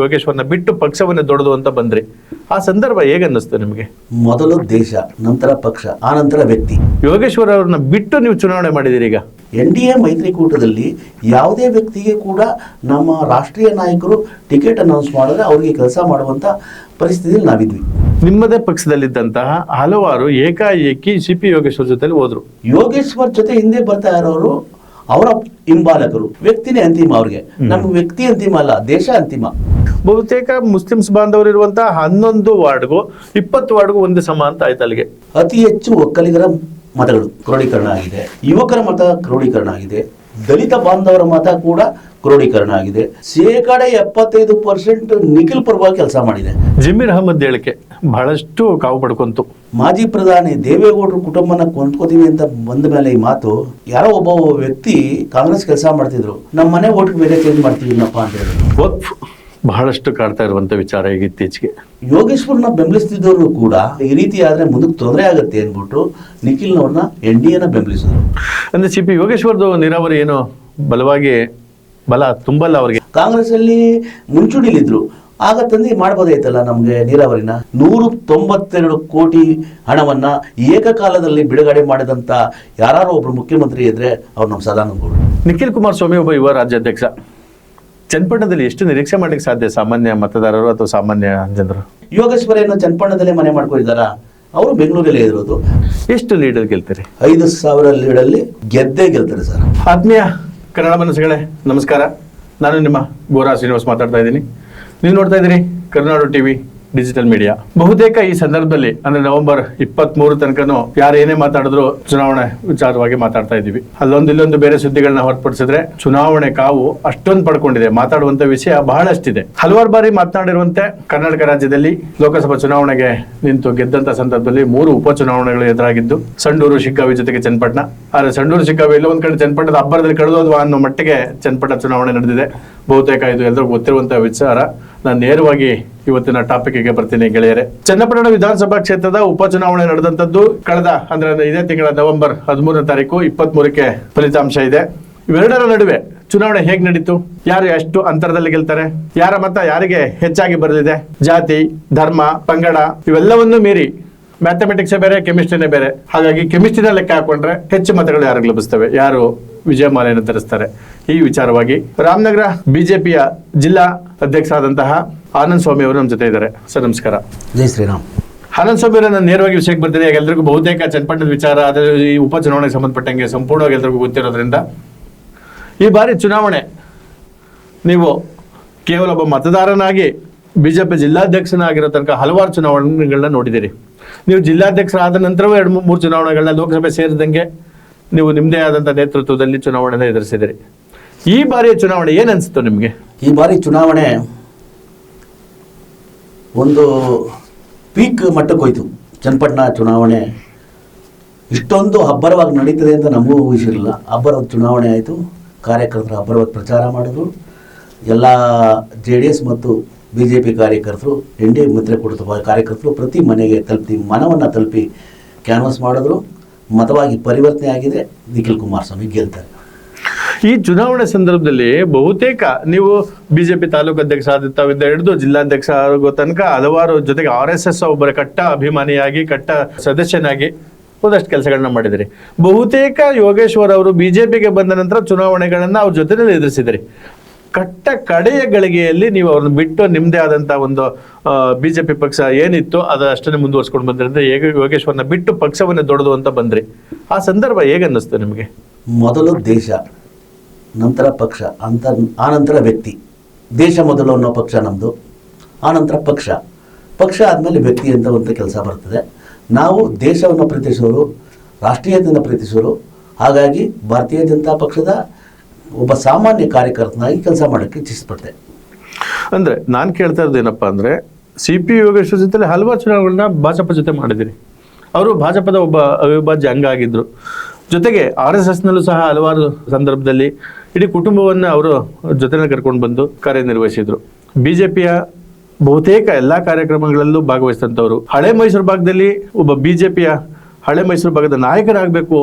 ಯೋಗೇಶ್ವರನ ಬಿಟ್ಟು ಪಕ್ಷವನ್ನ ದೊಡ್ಡದು ಅಂತ ಬಂದ್ರಿ. ಆ ಸಂದರ್ಭ ಹೇಗನ್ನಿಸ್ತು ನಿಮಗೆ? ಮೊದಲು ದೇಶ, ನಂತರ ಪಕ್ಷ, ಆ ನಂತರ ವ್ಯಕ್ತಿ. ಯೋಗೇಶ್ವರ ಅವ್ರನ್ನ ಬಿಟ್ಟು ನೀವು ಚುನಾವಣೆ ಮಾಡಿದಿರಿ. ಈಗ NDA ಮೈತ್ರಿಕೂಟದಲ್ಲಿ ಯಾವುದೇ ವ್ಯಕ್ತಿಗೆ ಕೂಡ ನಮ್ಮ ರಾಷ್ಟ್ರೀಯ ನಾಯಕರು ಟಿಕೆಟ್ ಅನೌನ್ಸ್ ಮಾಡಿದ್ರೆ ಅವರಿಗೆ ಕೆಲಸ ಮಾಡುವಂತ ಪರಿಸ್ಥಿತಿಯಲ್ಲಿ ನಾವಿದ್ವಿ. ನಿಮ್ಮದೇ ಪಕ್ಷದಲ್ಲಿದ್ದಂತಹ ಹಲವಾರು ಏಕಾಏಕಿ CP ಯೋಗೇಶ್ವರ್ ಜೊತೆ ಹೋದ್ರು. ಯೋಗೇಶ್ವರ್ ಜೊತೆ ಹಿಂದೆ ಬರ್ತಾ ಇರೋರು ಅವರ ಹಿಂಬಾಲಕರು. ವ್ಯಕ್ತಿನೇ ಅಂತಿಮ, ಅವ್ರಿಗೆ ನಮ್ಗೆ ವ್ಯಕ್ತಿ ಅಂತಿಮ ಅಲ್ಲ, ದೇಶ ಅಂತಿಮ. ಬಹುತೇಕ ಮುಸ್ಲಿಮ್ಸ್ ಬಾಂಧವರು ಇರುವಂತಹ 11 ವಾರ್ಡ್ಗೂ 20 ವಾರ್ಡ್ಗೂ ಒಂದೇ ಸಮ ಅಂತ ಆಯ್ತು. ಅಲ್ಲಿಗೆ ಅತಿ ಹೆಚ್ಚು ಒಕ್ಕಲಿಗರ ಮತಗಳು ಕ್ರೋಢೀಕರಣ ಆಗಿದೆ, ಯುವಕರ ಮತ ಕ್ರೋಢೀಕರಣ ಆಗಿದೆ, ದಲಿತ ಬಾಂಧವರ ಮತ ಕೂಡ ಕ್ರೋಢೀಕರಣ ಆಗಿದೆ. 75% ನಿಖಿಲ್ ಪರವಾಗಿ ಕೆಲಸ ಮಾಡಿದೆ. ಜಮೀರ್ ಅಹಮದ್ ಹೇಳಿಕೆ ಬಹಳಷ್ಟು ಕಾವು ಪಡ್ಕೊಂತು. ಮಾಜಿ ಪ್ರಧಾನಿ ದೇವೇಗೌಡರು ಕುಟುಂಬನ ಕೊಂಡ್ಕೋತೀವಿ ಅಂತ ಬಂದ ಮೇಲೆ ಈ ಮಾತು, ಯಾರೋ ಒಬ್ಬ ವ್ಯಕ್ತಿ ಕಾಂಗ್ರೆಸ್ ಕೆಲಸ ಮಾಡ್ತಿದ್ರು, ನಮ್ಮ ಮನೆ ಓಟ್ಗೆ ಬೇರೆ ಚೇಂಜ್ ಮಾಡ್ತೀವಿನಪ್ಪ ಅಂತ ಹೇಳಿದ್ರು. ವಕ್ಫ್ ಬಹಳಷ್ಟು ಕಾಡ್ತಾ ಇರುವಂತ ವಿಚಾರ ಈಗ ಇತ್ತೀಚೆಗೆ. ಯೋಗೇಶ್ವರ್ನ ಬೆಂಬಲಿಸ್ತಿದ್ದವರು ಕೂಡ ಈ ರೀತಿ ಆದ್ರೆ ಮುಂದಕ್ಕೆ ತೊಂದರೆ ಆಗುತ್ತೆ ಅಂದ್ಬಿಟ್ಟು ನಿಖಿಲ್ನವ್ರನ್ನ NDAನ ಬೆಂಬಲಿಸಿದ್ರು. ಅಂದ್ರೆ CP ಯೋಗೇಶ್ವರ್ದು ನೀರಾವರಿ ಏನು ಬಲವಾಗಿ ಬಲ ತುಂಬಲ್ಲ ಅವ್ರಿಗೆ. ಕಾಂಗ್ರೆಸ್ ಅಲ್ಲಿ ಮುಂಚೂಣಿಲಿದ್ರು, ಆಗ ತಂದು ಮಾಡ್ಬೋದಾಯ್ತಲ್ಲ ನಮ್ಗೆ ನೀರಾವರಿನ. 192 ಕೋಟಿ ಹಣವನ್ನ ಏಕಕಾಲದಲ್ಲಿ ಬಿಡುಗಡೆ ಮಾಡಿದಂತ ಯಾರು ಒಬ್ರು ಮುಖ್ಯಮಂತ್ರಿ ಇದ್ರೆ ಅವ್ರು ನಮ್ಮ ಸದಾನಂದ ಗೌಡ. ನಿಖಿಲ್ ಕುಮಾರಸ್ವಾಮಿ ಒಬ್ಬ ಯುವ ರಾಜ್ಯಾಧ್ಯಕ್ಷ. ಚನ್ನಪಟ್ಟಣದಲ್ಲಿ ಎಷ್ಟು ನಿರೀಕ್ಷೆ ಮಾಡ್ಲಿಕ್ಕೆ ಸಾಧ್ಯ ಸಾಮಾನ್ಯ ಮತದಾರರು ಅಥವಾ ಸಾಮಾನ್ಯ ಜನರು? ಯೋಗೇಶ್ವರ ಏನೋ ಚನ್ನಪಟ್ಟಣದಲ್ಲೇ ಮನೆ ಮಾಡ್ಕೊಂಡಿದ್ದಾರ, ಅವರು ಬೆಂಗಳೂರಲ್ಲೇ ಇರೋದು. ಎಷ್ಟು ಲೀಡರ್ ಗೆಲ್ತೀರಿ? 5,000 ಲೀಡಲ್ಲಿ ಗೆದ್ದೇ ಗೆಲ್ತಾರೆ ಸರ್. ಆತ್ಮೀಯ ಕನ್ನಡ ಮನಸ್ಸುಗಳೇ, ನಮಸ್ಕಾರ. ನಾನು ನಿಮ್ಮ ಗೋರಾ ಶ್ರೀನಿವಾಸ್ ಮಾತಾಡ್ತಾ ಇದ್ದೀನಿ. ನೀವು ನೋಡ್ತಾ ಇದ್ದೀರಿ ಕರುನಾಡು TV ಡಿಜಿಟಲ್ ಮೀಡಿಯಾ. ಬಹುತೇಕ ಈ ಸಂದರ್ಭದಲ್ಲಿ ಅಂದ್ರೆ ನವೆಂಬರ್ 23 ತನಕನೂ ಯಾರು ಏನೇ ಮಾತಾಡಿದ್ರು ಚುನಾವಣೆ ವಿಚಾರವಾಗಿ ಮಾತಾಡ್ತಾ ಇದ್ದೀವಿ. ಅಲ್ಲೊಂದು ಇಲ್ಲೊಂದು ಬೇರೆ ಸುದ್ದಿಗಳನ್ನ ಹೊರತುಪಡಿಸಿದ್ರೆ ಚುನಾವಣೆ ಕಾವು ಅಷ್ಟೊಂದು ಪಡ್ಕೊಂಡಿದೆ. ಮಾತಾಡುವಂತ ವಿಷಯ ಬಹಳಷ್ಟಿದೆ. ಹಲವಾರು ಬಾರಿ ಮಾತನಾಡಿರುವಂತೆ ಕರ್ನಾಟಕ ರಾಜ್ಯದಲ್ಲಿ ಲೋಕಸಭಾ ಚುನಾವಣೆಗೆ ನಿಂತು ಗೆದ್ದಂತ ಸಂದರ್ಭದಲ್ಲಿ 3 ಉಪಚುನಾವಣೆಗಳು ಎದುರಾಗಿದ್ದು, ಸಂಡೂರು, ಶಿಗ್ಗಾವಿ ಜೊತೆಗೆ ಚನ್ನಪಟ್ಟಣ. ಆದ್ರೆ ಸಂಡೂರು, ಶಿಗ್ಗಾವಿ ಎಲ್ಲ ಒಂದ್ ಕಡೆ ಚನ್ನಪಟ್ಟಣದ ಅಬ್ಬರದಲ್ಲಿ ಕಳೆದೋದ್ವಾ ಅನ್ನೋ ಮಟ್ಟಿಗೆ ಚನ್ನಪಟ್ಟಣ ಚುನಾವಣೆ ನಡೆದಿದೆ. ಬಹುತೇಕ ಇದು ಎಲ್ಲರಿಗೂ ಗೊತ್ತಿರುವಂತಹ ವಿಚಾರ. ನಾನು ನೇರವಾಗಿ ಇವತ್ತಿನ ಟಾಪಿಕ್ಗೆ ಬರ್ತೀನಿ ಗೆಳೆಯರೆ. ಚನ್ನಪಟ್ಟಣ ವಿಧಾನಸಭಾ ಕ್ಷೇತ್ರದ ಉಪಚುನಾವಣೆ ನಡೆದಂತದ್ದು ಕಳೆದ ಅಂದ್ರೆ ಇದೇ ತಿಂಗಳ ನವೆಂಬರ್ 13ನೇ ತಾರೀಕು 23ಕ್ಕೆ ಫಲಿತಾಂಶ ಇದೆ. ಇವೆರಡರ ನಡುವೆ ಚುನಾವಣೆ ಹೇಗೆ ನಡೀತು, ಯಾರು ಎಷ್ಟು ಅಂತರದಲ್ಲಿ ಗೆಲ್ತಾರೆ, ಯಾರ ಮತ ಯಾರಿಗೆ ಹೆಚ್ಚಾಗಿ ಬರೆದಿದೆ, ಜಾತಿ, ಧರ್ಮ, ಪಂಗಡ ಇವೆಲ್ಲವನ್ನೂ ಮೀರಿ ಮ್ಯಾಥಮೆಟಿಕ್ಸೇ ಬೇರೆ, ಕೆಮಿಸ್ಟ್ರಿನೇ ಬೇರೆ. ಹಾಗಾಗಿ ಕೆಮಿಸ್ಟ್ರಿನ ಲೆಕ್ಕ ಹಾಕೊಂಡ್ರೆ ಹೆಚ್ಚು ಮತಗಳು ಯಾರಿಗೆ ಲಭಿಸ್ತವೆ, ಯಾರು ವಿಜಯಮಾಲೆಯನ್ನು ಧರಿಸ್ತಾರೆ. ಈ ವಿಚಾರವಾಗಿ ರಾಮನಗರ ಬಿಜೆಪಿಯ ಜಿಲ್ಲಾ ಅಧ್ಯಕ್ಷರಾದಂತಹ ಆನಂದ್ ಸ್ವಾಮಿ ಅವರು ನಮ್ಮ ಜೊತೆ ಇದ್ದಾರೆ. ಸರ್ ನಮಸ್ಕಾರ. ಜೈ ಶ್ರೀರಾಮ್. ಆನಂದ್ ಸ್ವಾಮಿ ಅವರು, ನಾನು ನೇರವಾಗಿ ವಿಷಯಕ್ಕೆ ಬರ್ತೀನಿ. ಎಲ್ಲರಿಗೂ ಬಹುತೇಕ ಚನ್ನಪಟ್ಟಣದ ವಿಚಾರ ಅದರ ಈ ಉಪಚುನಾವಣೆಗೆ ಸಂಬಂಧಪಟ್ಟಂಗೆ ಸಂಪೂರ್ಣವಾಗಿ ಎಲ್ಲರಿಗೂ ಗೊತ್ತಿರೋದ್ರಿಂದ ಈ ಬಾರಿ ಚುನಾವಣೆ ನೀವು ಕೇವಲ ಒಬ್ಬ ಮತದಾರನಾಗಿ ಬಿಜೆಪಿ ಜಿಲ್ಲಾಧ್ಯಕ್ಷನಾಗಿರೋ ತನಕ ಹಲವಾರು ಚುನಾವಣೆಗಳನ್ನ ನೋಡಿದ್ದೀರಿ. ನೀವು ಜಿಲ್ಲಾಧ್ಯಕ್ಷರಾದ ನಂತರವೂ 2-3 ಚುನಾವಣೆಗಳನ್ನ ಲೋಕಸಭೆ ಸೇರಿದಂಗೆ ನೀವು ನಿಮ್ಮದೇ ಆದಂಥ ನೇತೃತ್ವದಲ್ಲಿ ಚುನಾವಣೆನ ಎದುರಿಸಿದಿರಿ. ಈ ಬಾರಿಯ ಚುನಾವಣೆ ಏನ್ ಅನ್ಸುತ್ತೋ ನಿಮಗೆ? ಈ ಬಾರಿ ಚುನಾವಣೆ ಒಂದು ಪೀಕ್ ಮಟ್ಟಕ್ಕೆ ಹೋಯ್ತು. ಚನ್ನಪಟ್ಟಣ ಚುನಾವಣೆ ಇಷ್ಟೊಂದು ಅಬ್ಬರವಾಗಿ ನಡೀತದೆ ಅಂತ ನಮಗೂ ಊಹಿಸಿರಲಿಲ್ಲ. ಅಬ್ಬರವಾಗಿ ಚುನಾವಣೆ ಆಯಿತು. ಕಾರ್ಯಕರ್ತರು ಅಬ್ಬರವಾಗಿ ಪ್ರಚಾರ ಮಾಡಿದ್ರು. ಎಲ್ಲ JDS ಮತ್ತು BJP ಕಾರ್ಯಕರ್ತರು, NDA ಮಿತ್ರಕೂಟದ ಕಾರ್ಯಕರ್ತರು ಪ್ರತಿ ಮನೆಗೆ ತಲುಪಿ ಮನವನ್ನು ತಲುಪಿ ಕ್ಯಾನ್ವಾಸ್ ಮಾಡಿದ್ರು. ಮತವಾಗಿ ಪರಿವರ್ತನೆ ಆಗಿದೆ. ನಿಖಿಲ್ ಕುಮಾರಸ್ವಾಮಿ ಗೆಲ್ತಾರೆ. ಈ ಚುನಾವಣೆ ಸಂದರ್ಭದಲ್ಲಿ ಬಹುತೇಕ ನೀವು ಬಿಜೆಪಿ ತಾಲೂಕು ಅಧ್ಯಕ್ಷ ಆದಿತ್ಯವಿಂದ ಹಿಡಿದು ಜಿಲ್ಲಾಧ್ಯಕ್ಷ ಆಗೋ ತನಕ ಹಲವಾರು, ಜೊತೆಗೆ RSS ಒಬ್ಬರ ಕಟ್ಟ ಅಭಿಮಾನಿಯಾಗಿ, ಕಟ್ಟ ಸದಸ್ಯನಾಗಿ ಒಂದಷ್ಟು ಕೆಲಸಗಳನ್ನ ಮಾಡಿದಿರಿ. ಬಹುತೇಕ ಯೋಗೇಶ್ವರ್ ಅವರು ಬಿಜೆಪಿಗೆ ಬಂದ ನಂತರ ಚುನಾವಣೆಗಳನ್ನ ಅವ್ರ ಜೊತೆಯಲ್ಲಿ ಎದುರಿಸಿದಿರಿ. ಕಟ್ಟ ಕಡೆಯ ಗಳಿಗೆಯಲ್ಲಿ ನೀವು ಅವ್ರನ್ನ ಬಿಟ್ಟು ನಿಮ್ಮದೇ ಆದಂಥ ಒಂದು ಬಿಜೆಪಿ ಪಕ್ಷ ಏನಿತ್ತು ಅದು ಅಷ್ಟನ್ನೇ ಮುಂದುವರ್ಸ್ಕೊಂಡು ಬಂದ್ರಿಂದ ಯೋಗೇಶ್ವರನ ಬಿಟ್ಟು ಪಕ್ಷವನ್ನೇ ದೊಡ್ಡದು ಅಂತ ಬಂದ್ರಿ. ಆ ಸಂದರ್ಭ ಹೇಗನ್ನಿಸ್ತು ನಿಮಗೆ? ಮೊದಲು ದೇಶ, ನಂತರ ಪಕ್ಷ, ಆ ನಂತರ ವ್ಯಕ್ತಿ. ದೇಶ ಮೊದಲು ಅನ್ನೋ ಪಕ್ಷ ನಮ್ಮದು, ಆ ನಂತರ ಪಕ್ಷ, ಪಕ್ಷ ಆದಮೇಲೆ ವ್ಯಕ್ತಿ ಅಂತ ಒಂದು ಕೆಲಸ ಬರ್ತದೆ. ನಾವು ದೇಶವನ್ನು ಪ್ರೀತಿಸೋರು, ರಾಷ್ಟ್ರೀಯತೆಯನ್ನು ಪ್ರೀತಿಸೋರು. ಹಾಗಾಗಿ ಭಾರತೀಯ ಜನತಾ ಪಕ್ಷದ ಒಬ್ಬ ಸಾಮಾನ್ಯ ಕಾರ್ಯಕರ್ತನಾಗಿ ಕೆಲಸ ಮಾಡೋಕ್ಕೆ ಇಚ್ಛಿಸ್ಪಟ್ಟೆ. ಅಂದರೆ ನಾನು ಕೇಳ್ತಾ ಇರೋದೇನಪ್ಪ ಅಂದರೆ, CP ಯೋಗೇಶ್ವರ್ ಜೊತೆ ಹಲವಾರು ಚುನಾವಣೆಗಳನ್ನ ಭಾಜಪ ಜೊತೆ ಮಾಡಿದಿರಿ. ಅವರು ಭಾಜಪದ ಒಬ್ಬ ಅವಿಭಾಜ್ಯ ಅಂಗ ಆಗಿದ್ದರು. ಜೊತೆಗೆ RSSನಲ್ಲೂ ಸಹ ಹಲವಾರು ಸಂದರ್ಭದಲ್ಲಿ ಇಡೀ ಕುಟುಂಬವನ್ನು ಅವರು ಜೊತೆನೇ ಕರ್ಕೊಂಡು ಬಂದು ಕಾರ್ಯನಿರ್ವಹಿಸಿದ್ರು. BJPಯ ಬಹುತೇಕ ಎಲ್ಲ ಕಾರ್ಯಕ್ರಮಗಳಲ್ಲೂ ಭಾಗವಹಿಸಿದಂಥವ್ರು. ಹಳೆ ಮೈಸೂರು ಭಾಗದಲ್ಲಿ ಒಬ್ಬ BJPಯ ಹಳೆ ಮೈಸೂರು ಭಾಗದ ನಾಯಕರಾಗಬೇಕು,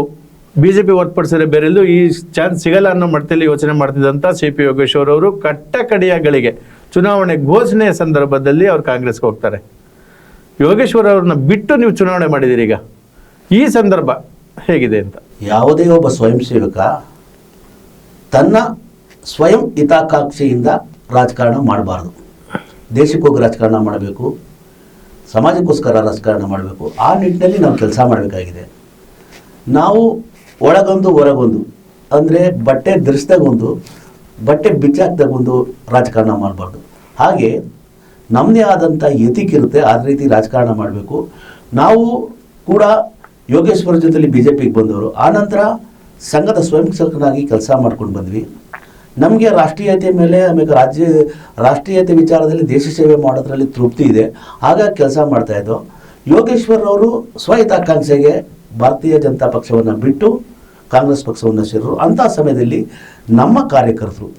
ಬಿಜೆಪಿ ಹೊರತುಪಡಿಸಿದ್ರೆ ಬೇರೆಲ್ಲೂ ಈ ಚಾನ್ಸ್ ಸಿಗಲ್ಲ ಅನ್ನೋ ಮಟ್ಟದಲ್ಲಿ ಯೋಚನೆ ಮಾಡ್ತಿದ್ದಂಥ CP ಯೋಗೇಶ್ವರ್ ಅವರು ಕಟ್ಟ ಕಡೆಯ ಗಳಿಗೆ ಚುನಾವಣೆ ಘೋಷಣೆಯ ಸಂದರ್ಭದಲ್ಲಿ ಅವ್ರು ಕಾಂಗ್ರೆಸ್ಗೆ ಹೋಗ್ತಾರೆ. ಯೋಗೇಶ್ವರ್ ಅವ್ರನ್ನ ಬಿಟ್ಟು ನೀವು ಚುನಾವಣೆ ಮಾಡಿದ್ದೀರಿ. ಈಗ ಈ ಸಂದರ್ಭ ಹೇಗಿದೆ ಅಂತ? ಯಾವುದೇ ಒಬ್ಬ ಸ್ವಯಂ ಸೇವಕ ತನ್ನ ಸ್ವಯಂ ಹಿತಾಕಾಂಕ್ಷೆಯಿಂದ ರಾಜಕಾರಣ ಮಾಡಬಾರ್ದು. ದೇಶಕ್ಕೋಗಿ ರಾಜಕಾರಣ ಮಾಡಬೇಕು, ಸಮಾಜಕ್ಕೋಸ್ಕರ ರಾಜಕಾರಣ ಮಾಡಬೇಕು. ಆ ನಿಟ್ಟಿನಲ್ಲಿ ನಾವು ಕೆಲಸ ಮಾಡಬೇಕಾಗಿದೆ. ನಾವು ಒಳಗೊಂದು ಹೊರಗೊಂದು ಅಂದರೆ ಬಟ್ಟೆ ಧರಿಸಿದಾಗೊಂದು ಬಟ್ಟೆ ಬಿಚ್ಚಾಕ್ದಾಗೊಂದು ರಾಜಕಾರಣ ಮಾಡಬಾರ್ದು. ಹಾಗೆ ನಮ್ಮದೇ ಆದಂಥ ಎತಿಕಿರುತ್ತೆ, ಆ ರೀತಿ ರಾಜಕಾರಣ ಮಾಡಬೇಕು. ನಾವು ಕೂಡ ಯೋಗೇಶ್ವರ ಜೊತೆಲಿ BJPಗೆ ಬಂದವರು. ಆನಂತರ ಸಂಘದ ಸ್ವಯಂ ಸೇವಕನಾಗಿ ಕೆಲಸ ಮಾಡ್ಕೊಂಡು ಬಂದ್ವಿ. ನಮಗೆ ರಾಷ್ಟ್ರೀಯತೆ ಮೇಲೆ ಆಮೇಲೆ ರಾಷ್ಟ್ರೀಯತೆ ವಿಚಾರದಲ್ಲಿ ದೇಶ ಸೇವೆ ಮಾಡೋದ್ರಲ್ಲಿ ತೃಪ್ತಿ ಇದೆ. ಹಾಗಾಗಿ ಕೆಲಸ ಮಾಡ್ತಾಯಿದ್ದೋ. ಯೋಗೇಶ್ವರ್ ಅವರು ಸ್ವಹಿತಾಕಾಂಕ್ಷೆಗೆ ಭಾರತೀಯ ಜನತಾ ಪಕ್ಷವನ್ನು ಬಿಟ್ಟು ಕಾಂಗ್ರೆಸ್ ಪಕ್ಷವನ್ನು ಸೇರಿದ್ರು. ಅಂಥ ಸಮಯದಲ್ಲಿ ನಮ್ಮ ಕಾರ್ಯಕರ್ತರು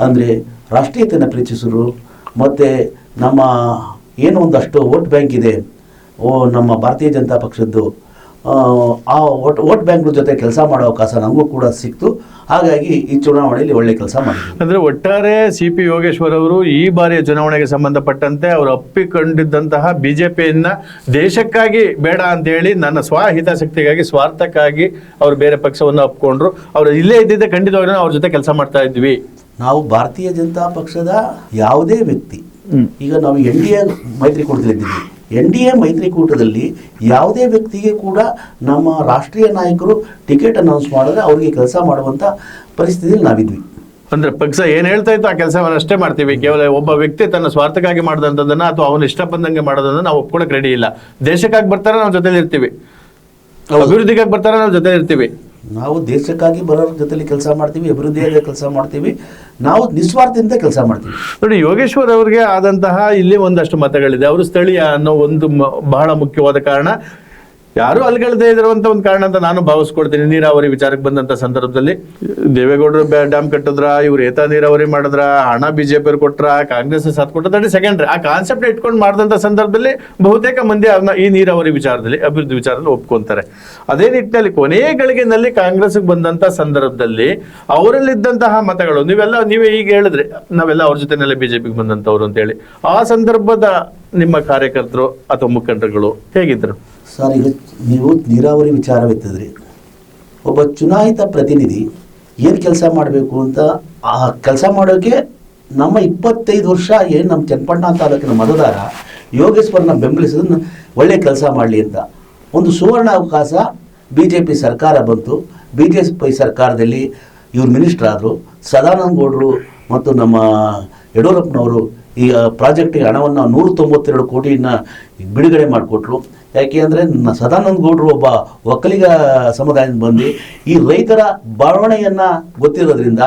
ಅಂದರೆ ರಾಷ್ಟ್ರೀಯತೆಯನ್ನು ಪ್ರೀತಿಸಿದ್ರು. ಮತ್ತು ನಮ್ಮ ಏನು ಒಂದಷ್ಟು ವೋಟ್ ಬ್ಯಾಂಕ್ ಇದೆ, ನಮ್ಮ ಭಾರತೀಯ ಜನತಾ ಪಕ್ಷದ್ದು ಆ ವೋಟ್ ಬ್ಯಾಂಕ್ ಜೊತೆ ಕೆಲಸ ಮಾಡೋ ಅವಕಾಶ ನಮಗೂ ಕೂಡ ಸಿಕ್ತು. ಹಾಗಾಗಿ ಈ ಚುನಾವಣೆಯಲ್ಲಿ ಒಳ್ಳೆ ಕೆಲಸ ಮಾಡಿದ್ರು. ಅಂದರೆ ಒಟ್ಟಾರೆ CP ಯೋಗೇಶ್ವರ್ ಅವರು ಈ ಬಾರಿಯ ಚುನಾವಣೆಗೆ ಸಂಬಂಧಪಟ್ಟಂತೆ ಅವರು ಅಪ್ಪಿಕೊಂಡಿದ್ದಂತಹ BJPಯನ್ನ ದೇಶಕ್ಕಾಗಿ ಬೇಡ ಅಂತೇಳಿ ನನ್ನ ಸ್ವಹಿತಾಸಕ್ತಿಗಾಗಿ ಸ್ವಾರ್ಥಕ್ಕಾಗಿ ಅವರು ಬೇರೆ ಪಕ್ಷವನ್ನು ಒಪ್ಕೊಂಡ್ರು. ಅವರು ಇಲ್ಲೇ ಇದ್ದಿದ್ದೆ ಖಂಡಿತವಾಗ್ಲೂ ಅವ್ರ ಜೊತೆ ಕೆಲಸ ಮಾಡ್ತಾ ಇದ್ವಿ. ನಾವು ಭಾರತೀಯ ಜನತಾ ಪಕ್ಷದ ಯಾವುದೇ ವ್ಯಕ್ತಿ, ಈಗ ನಾವು NDA ಮೈತ್ರಿಕೂಟದಲ್ಲಿದ್ದೀವಿ. NDA ಮೈತ್ರಿಕೂಟದಲ್ಲಿ ಯಾವುದೇ ವ್ಯಕ್ತಿಗೆ ಕೂಡ ನಮ್ಮ ರಾಷ್ಟ್ರೀಯ ನಾಯಕರು ಟಿಕೆಟ್ ಅನೌನ್ಸ್ ಮಾಡಿದ್ರೆ ಅವರಿಗೆ ಕೆಲಸ ಮಾಡುವಂಥ ಪರಿಸ್ಥಿತಿಯಲ್ಲಿ ನಾವಿದ್ವಿ. ಅಂದ್ರೆ ಪಕ್ಷ ಏನ್ ಹೇಳ್ತಾ ಇತ್ತು ಆ ಕೆಲಸವನ್ನು ಅಷ್ಟೇ ಮಾಡ್ತೀವಿ. ಕೇವಲ ಒಬ್ಬ ವ್ಯಕ್ತಿ ತನ್ನ ಸ್ವಾರ್ಥಕ್ಕಾಗಿ ಮಾಡಿದಂಥದ್ದನ್ನ ಅಥವಾ ಅವನು ಇಷ್ಟ ಬಂದಂಗೆ ಮಾಡೋದನ್ನ ನಾವು ಒಪ್ಕೊಳಕ್ ರೆಡಿ ಇಲ್ಲ. ದೇಶಕ್ಕಾಗಿ ಬರ್ತಾರೆ ನಾವು ಜೊತೆಲಿ ಇರ್ತೀವಿ, ಅಭಿವೃದ್ಧಿಗಾಗಿ ಬರ್ತಾರೆ ನಾವು ಜೊತೆ ಇರ್ತೀವಿ. ನಾವು ದೇಶಕ್ಕಾಗಿ ಬರೋರ ಜೊತೆಲಿ ಕೆಲಸ ಮಾಡ್ತೀವಿ, ಅಭಿವೃದ್ಧಿಯಾಗಿ ಕೆಲಸ ಮಾಡ್ತೀವಿ. ನಾವು ನಿಸ್ವಾರ್ಥದಿಂದ ಕೆಲಸ ಮಾಡ್ತೀವಿ. ನೋಡಿ, ಯೋಗೇಶ್ವರ್ ಅವರಿಗೆ ಆದಂತಹ ಇಲ್ಲಿ ಒಂದಷ್ಟು ಮತಗಳಿದೆ. ಅವರು ಸ್ಥಳೀಯ ಅನ್ನೋ ಒಂದು ಬಹಳ ಮುಖ್ಯವಾದ ಕಾರಣ. ಯಾರು ಅಲ್ಗಳದೇ ಇರುವಂತ ಒಂದು ಕಾರಣ ಅಂತ ನಾನು ಭಾವಿಸ್ಕೊಡ್ತೀನಿ. ನೀರಾವರಿ ವಿಚಾರಕ್ಕೆ ಬಂದಂತ ಸಂದರ್ಭದಲ್ಲಿ ದೇವೇಗೌಡರು ಡ್ಯಾಮ್ ಕಟ್ಟಿದ್ರ, ಇವ್ರು ಏತ ನೀರಾವರಿ ಮಾಡಿದ್ರ, ಹಣ BJP ಅವ್ರು ಕೊಟ್ರ, ಕಾಂಗ್ರೆಸ್ ಸಾಥ್ ಕೊಟ್ಟ, ಸೆಕೆಂಡ್ರಿ ಆ ಕಾನ್ಸೆಪ್ಟ್ ಇಟ್ಕೊಂಡು ಮಾಡಿದಂತ ಸಂದರ್ಭದಲ್ಲಿ ಬಹುತೇಕ ಮಂದಿ ಅವ್ರನ್ನ ಈ ನೀರಾವರಿ ವಿಚಾರದಲ್ಲಿ, ಅಭಿವೃದ್ಧಿ ವಿಚಾರದಲ್ಲಿ ಒಪ್ಕೊಂತಾರೆ. ಅದೇ ನಿಟ್ಟಿನಲ್ಲಿ ಕೊನೆಯ ಗಳಿಗೆನಲ್ಲಿ ಕಾಂಗ್ರೆಸ್ಗೆ ಬಂದಂತ ಸಂದರ್ಭದಲ್ಲಿ ಅವರಲ್ಲಿದ್ದಂತಹ ಮತಗಳು ನೀವೇ ಈಗ ಹೇಳಿದ್ರೆ ನಾವೆಲ್ಲ ಅವ್ರ ಜೊತೆನೆಲ್ಲ BJPಗೆ ಬಂದಂತವ್ರು ಅಂತ ಹೇಳಿ, ಆ ಸಂದರ್ಭದ ನಿಮ್ಮ ಕಾರ್ಯಕರ್ತರು ಅಥವಾ ಮುಖಂಡರುಗಳು ಹೇಗಿದ್ರು ಸರ್? ಈಗ ನೀವು ನೀರಾವರಿ ವಿಚಾರವೆತ್ತಿದ್ರಿ. ಒಬ್ಬ ಚುನಾಯಿತ ಪ್ರತಿನಿಧಿ ಏನು ಕೆಲಸ ಮಾಡಬೇಕು ಅಂತ ಆ ಕೆಲಸ ಮಾಡೋಕ್ಕೆ ನಮ್ಮ 25 ವರ್ಷ ಏನು ನಮ್ಮ ಚನ್ನಪಟ್ಟಣ ತಾಲೂಕಿನ ಮತದಾರ ಯೋಗೇಶ್ವರನ ಬೆಂಬಲಿಸೋದನ್ನು ಒಳ್ಳೆ ಕೆಲಸ ಮಾಡಲಿ ಅಂತ ಒಂದು ಸುವರ್ಣ ಅವಕಾಶ BJP ಸರ್ಕಾರ ಬಂತು. BJP ಸರ್ಕಾರದಲ್ಲಿ ಇವರು ಮಿನಿಸ್ಟರ್ ಆದರು. ಸದಾನಂದ ಗೌಡರು ಮತ್ತು ನಮ್ಮ ಯಡಿಯೂರಪ್ಪನವರು ಈ ಪ್ರಾಜೆಕ್ಟಿಗೆ ಹಣವನ್ನು 192 ಕೋಟಿಯನ್ನು ಬಿಡುಗಡೆ ಮಾಡಿಕೊಟ್ರು. ಯಾಕೆ ಅಂದರೆ ಸದಾನಂದ ಗೌಡರು ಒಬ್ಬ ಒಕ್ಕಲಿಗ ಸಮುದಾಯದಿಂದ ಬಂದು ಈ ರೈತರ ಬಾವಣೆಯನ್ನು ಗೊತ್ತಿರೋದ್ರಿಂದ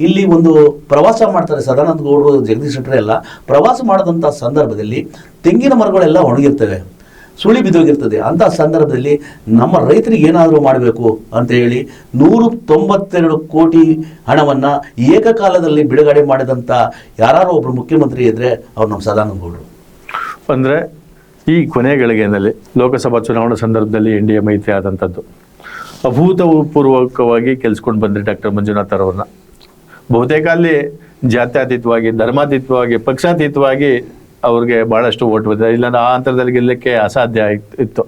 ಇಲ್ಲಿ ಒಂದು ಪ್ರವಾಸ ಮಾಡ್ತಾರೆ. ಸದಾನಂದ ಗೌಡರು, ಜಗದೀಶ್ ಶೆಟ್ಟರ್ ಎಲ್ಲ ಪ್ರವಾಸ ಮಾಡಿದಂಥ ಸಂದರ್ಭದಲ್ಲಿ ತೆಂಗಿನ ಮರಗಳೆಲ್ಲ ಒಣಗಿರ್ತವೆ, ಸುಳಿ ಬಿದ್ದೋಗಿರ್ತದೆ. ಅಂಥ ಸಂದರ್ಭದಲ್ಲಿ ನಮ್ಮ ರೈತರಿಗೆ ಏನಾದರೂ ಮಾಡಬೇಕು ಅಂತ ಹೇಳಿ 192 ಕೋಟಿ ಹಣವನ್ನು ಏಕಕಾಲದಲ್ಲಿ ಬಿಡುಗಡೆ ಮಾಡಿದಂಥ ಯಾರು ಒಬ್ಬರು ಮುಖ್ಯಮಂತ್ರಿ ಇದ್ದರೆ ಅವ್ರು ನಮ್ಮ ಸದಾನಂದ ಗೌಡರು. ಅಂದರೆ ಈ ಕೊನೆಯ ಗಳಿಗೆಯಲ್ಲಿ ಲೋಕಸಭಾ ಚುನಾವಣಾ ಸಂದರ್ಭದಲ್ಲಿ NDA ಮೈತ್ರಿ ಆದಂಥದ್ದು ಅಭೂತಪೂರ್ವಕವಾಗಿ ಕೆಲ್ಸ್ಕೊಂಡು ಬಂದ್ರಿ ಡಾಕ್ಟರ್ ಮಂಜುನಾಥ್ ಅವರನ್ನ. ಬಹುತೇಕ ಅಲ್ಲಿ ಜಾತ್ಯತೀತವಾಗಿ, ಧರ್ಮಾತೀತವಾಗಿ, ಪಕ್ಷಾತೀತವಾಗಿ ಅವ್ರಿಗೆ ಬಹಳಷ್ಟು ಓಟ್ ಬಂದಿದೆ. ಇಲ್ಲಾಂದ್ರೆ ಆ ಅಂತರದಲ್ಲಿ ಗೆಲ್ಲಕ್ಕೆ ಅಸಾಧ್ಯ ಇತ್ತು.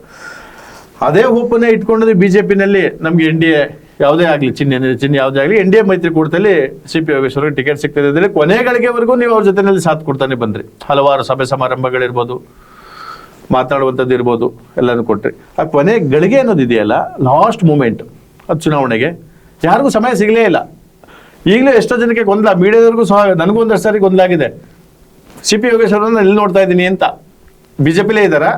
ಅದೇ ಹೋಪನ್ನೇ ಇಟ್ಕೊಂಡ್ರೆ BJPನಲ್ಲಿ ನಮ್ಗೆ NDA ಯಾವುದೇ ಆಗಲಿ, ಚಿಹ್ನೆ ಯಾವುದೇ ಆಗಲಿ, NDA ಮೈತ್ರಿಕೂಟದಲ್ಲಿ CP ಯೋಗೇಶ್ವರ್ಗೆ ಟಿಕೆಟ್ ಸಿಗ್ತದೆ. ಕೊನೆಯ ಗಳಿಗೆವರೆಗೂ ನೀವು ಅವ್ರ ಜೊತೆಯಲ್ಲಿ ಸಾಥ್ ಕೊಡ್ತಾನೆ ಬಂದ್ರಿ. ಹಲವಾರು ಸಭೆ ಸಮಾರಂಭಗಳಿರ್ಬೋದು, ಮಾತಾಡುವಂಥದ್ದು ಇರ್ಬೋದು, ಎಲ್ಲನೂ ಕೊಟ್ರಿ. ಆ ಕೊನೆ ಗಳಿಗೆ ಅನ್ನೋದು ಇದೆಯಲ್ಲ, ಲಾಸ್ಟ್ ಮೂಮೆಂಟ್, ಅದು ಚುನಾವಣೆಗೆ ಯಾರಿಗೂ ಸಮಯ ಸಿಗಲೇ ಇಲ್ಲ. ಈಗಲೂ ಎಷ್ಟೋ ಜನಕ್ಕೆ ಗೊಂದಲ, ಮೀಡಿಯಾದವ್ರಿಗೂ ಸಹ ನನಗೂ ಒಂದಷ್ಟು ಸಾರಿ ಗೊಂದಲ ಆಗಿದೆ. CP ಯೋಗೇಶ್ವರನ್ನ ಎಲ್ಲಿ ನೋಡ್ತಾ ಇದ್ದೀನಿ ಅಂತ, BJPಲೇ ಇದ್ದಾರಾ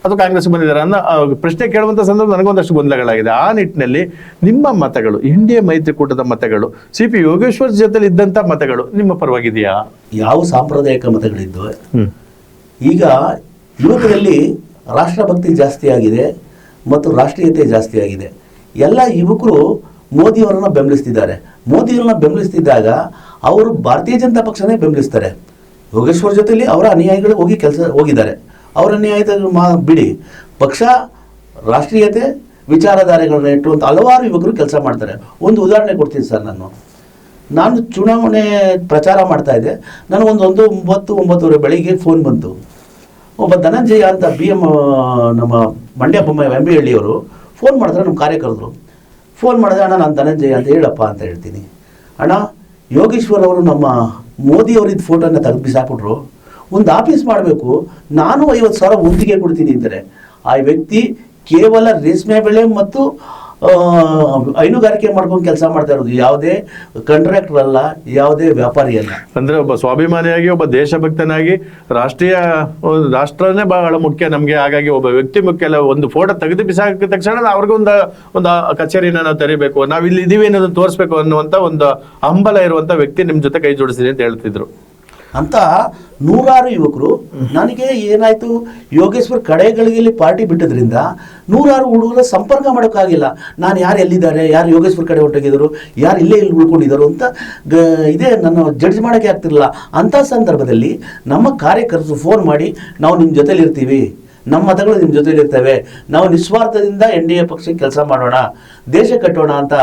ಅಥವಾ ಕಾಂಗ್ರೆಸ್ ಬಂದಿದ್ದಾರಾ ಅನ್ನೋ ಪ್ರಶ್ನೆ ಕೇಳುವಂಥ ಸಂದರ್ಭ ನನಗೊಂದಷ್ಟು ಗೊಂದಲಗಳಾಗಿದೆ. ಆ ನಿಟ್ಟಿನಲ್ಲಿ ನಿಮ್ಮ ಮತಗಳು, NDA ಮೈತ್ರಿಕೂಟದ ಮತಗಳು, CP ಯೋಗೇಶ್ವರ್ ಜೊತೆಲಿ ಇದ್ದಂಥ ಮತಗಳು ನಿಮ್ಮ ಪರವಾಗಿದೆಯಾ? ಯಾವ ಸಾಂಪ್ರದಾಯಿಕ ಮತಗಳಿದ್ದವೆ? ಈಗ ಯುವಕರಲ್ಲಿ ರಾಷ್ಟ್ರಭಕ್ತಿ ಜಾಸ್ತಿ ಆಗಿದೆ ಮತ್ತು ರಾಷ್ಟ್ರೀಯತೆ ಜಾಸ್ತಿ ಆಗಿದೆ. ಎಲ್ಲ ಯುವಕರು ಮೋದಿಯವರನ್ನ ಬೆಂಬಲಿಸ್ತಿದ್ದಾರೆ. ಮೋದಿಯವರನ್ನ ಬೆಂಬಲಿಸ್ತಿದ್ದಾಗ ಅವರು ಭಾರತೀಯ ಜನತಾ ಪಕ್ಷನೇ ಬೆಂಬಲಿಸ್ತಾರೆ. ಯೋಗೇಶ್ವರ್ ಜೊತೆಲಿ ಅವರ ಅನುಯಾಯಿಗಳು ಹೋಗಿದ್ದಾರೆ. ಅವರ ಅನುಯಾಯಿತ ಬಿಡಿ, ಪಕ್ಷ ರಾಷ್ಟ್ರೀಯತೆ ವಿಚಾರಧಾರೆಗಳನ್ನ ಇಟ್ಟುವಂಥ ಹಲವಾರು ಯುವಕರು ಕೆಲಸ ಮಾಡ್ತಾರೆ. ಒಂದು ಉದಾಹರಣೆ ಕೊಡ್ತೀನಿ ಸರ್. ನಾನು ನಾನು ಚುನಾವಣೆ ಪ್ರಚಾರ ಮಾಡ್ತಾ ಇದ್ದೆ. ನನಗೊಂದು 9:30 ಬೆಳಿಗ್ಗೆ ಫೋನ್ ಬಂತು. ಒಬ್ಬ ಧನಂಜಯ ಅಂತ BM ನಮ್ಮ ಮಂಡ್ಯ MB ಹಳ್ಳಿಯವರು ಫೋನ್ ಮಾಡಿದ್ರೆ ನಮ್ಮ ಕಾರ್ಯಕರ್ತರು ಫೋನ್ ಮಾಡಿದ್ರೆ, ಅಣ್ಣ ನಾನು ಧನಂಜಯ ಅಂತ ಹೇಳಪ್ಪ ಅಂತ ಹೇಳ್ತೀನಿ. ಅಣ್ಣ, ಯೋಗೇಶ್ವರ್ ಅವರು ನಮ್ಮ ಮೋದಿಯವರಿದ್ದ ಫೋಟೋನ ತೆಗೆದು ಬಿಸಾಕ್ಬಿಟ್ರು, ಒಂದು ಆಫೀಸ್ ಮಾಡಬೇಕು, ನಾನು 50,000 ಗುತ್ತಿಗೆ ಕೊಡ್ತೀನಿ ಅಂತಾರೆ. ಆ ವ್ಯಕ್ತಿ ಕೇವಲ ರೇಷ್ಮೆ ಬೆಳೆ ಮತ್ತು ಹೈನುಗಾರಿಕೆ ಮಾಡ್ಕೊಂಡು ಕೆಲಸ ಮಾಡ್ತಾ ಇರೋದು, ಯಾವುದೇ ಕಾಂಟ್ರಾಕ್ಟರ್ ಅಲ್ಲ, ಯಾವುದೇ ವ್ಯಾಪಾರಿ ಅಲ್ಲ. ಅಂದ್ರೆ ಒಬ್ಬ ಸ್ವಾಭಿಮಾನಿಯಾಗಿ, ಒಬ್ಬ ದೇಶಭಕ್ತನಾಗಿ, ರಾಷ್ಟ್ರನೇ ಬಹಳ ಮುಖ್ಯ ನಮ್ಗೆ, ಹಾಗಾಗಿ ಒಬ್ಬ ವ್ಯಕ್ತಿ ಮುಖ್ಯ ಅಲ್ಲ. ಒಂದು ಫೋಟೋ ತೆಗೆದು ಬಿಸಾಕಿದ ತಕ್ಷಣ ಅವ್ರಿಗೊಂದು ಕಚೇರಿನ ನಾವು ತೆರಿಬೇಕು, ನಾವು ಇಲ್ಲಿ ಇದೀವಿ ಅನ್ನೋದನ್ನ ತೋರಿಸ್ಬೇಕು ಅನ್ನುವಂತ ಒಂದು ಹಂಬಲ ಇರುವಂತ ವ್ಯಕ್ತಿ ನಿಮ್ ಜೊತೆ ಕೈ ಜೋಡಿಸಿದೆ ಅಂತ ಹೇಳ್ತಿದ್ರು. ಅಂತ ನೂರಾರು ಯುವಕರು. ನನಗೆ ಏನಾಯ್ತು, ಯೋಗೇಶ್ವರ್ ಕಡೆಗಳಿಗೆ ಪಾರ್ಟಿ ಬಿಟ್ಟದ್ರಿಂದ ನೂರಾರು ಹುಡುಗರ ಸಂಪರ್ಕ ಮಾಡೋಕ್ಕಾಗಿಲ್ಲ. ನಾನು ಯಾರು ಎಲ್ಲಿದ್ದಾರೆ, ಯಾರು ಯೋಗೇಶ್ವರ್ ಕಡೆ ಹೊರಟೋಗಿದ್ರು, ಯಾರು ಇಲ್ಲೇ ಇಲ್ಲಿ ಉಳ್ಕೊಂಡಿದ್ದಾರೆ ಅಂತ ಇದೇ ನಾನು ಜಡ್ಜ್ ಮಾಡೋಕ್ಕೆ ಆಗ್ತಿರಲಿಲ್ಲ. ಅಂಥ ಸಂದರ್ಭದಲ್ಲಿ ನಮ್ಮ ಕಾರ್ಯಕರ್ತರು ಫೋನ್ ಮಾಡಿ, ನಾವು ನಿಮ್ಮ ಜೊತೆಲಿ ಇರ್ತೀವಿ, ನಮ್ಮ ಮತಗಳು ನಿಮ್ಮ ಜೊತೆಲಿ ಇರ್ತವೆ, ನಾವು ನಿಸ್ವಾರ್ಥದಿಂದ NDA ಪಕ್ಷಕ್ಕೆ ಕೆಲಸ ಮಾಡೋಣ, ದೇಶ ಕಟ್ಟೋಣ ಅಂತ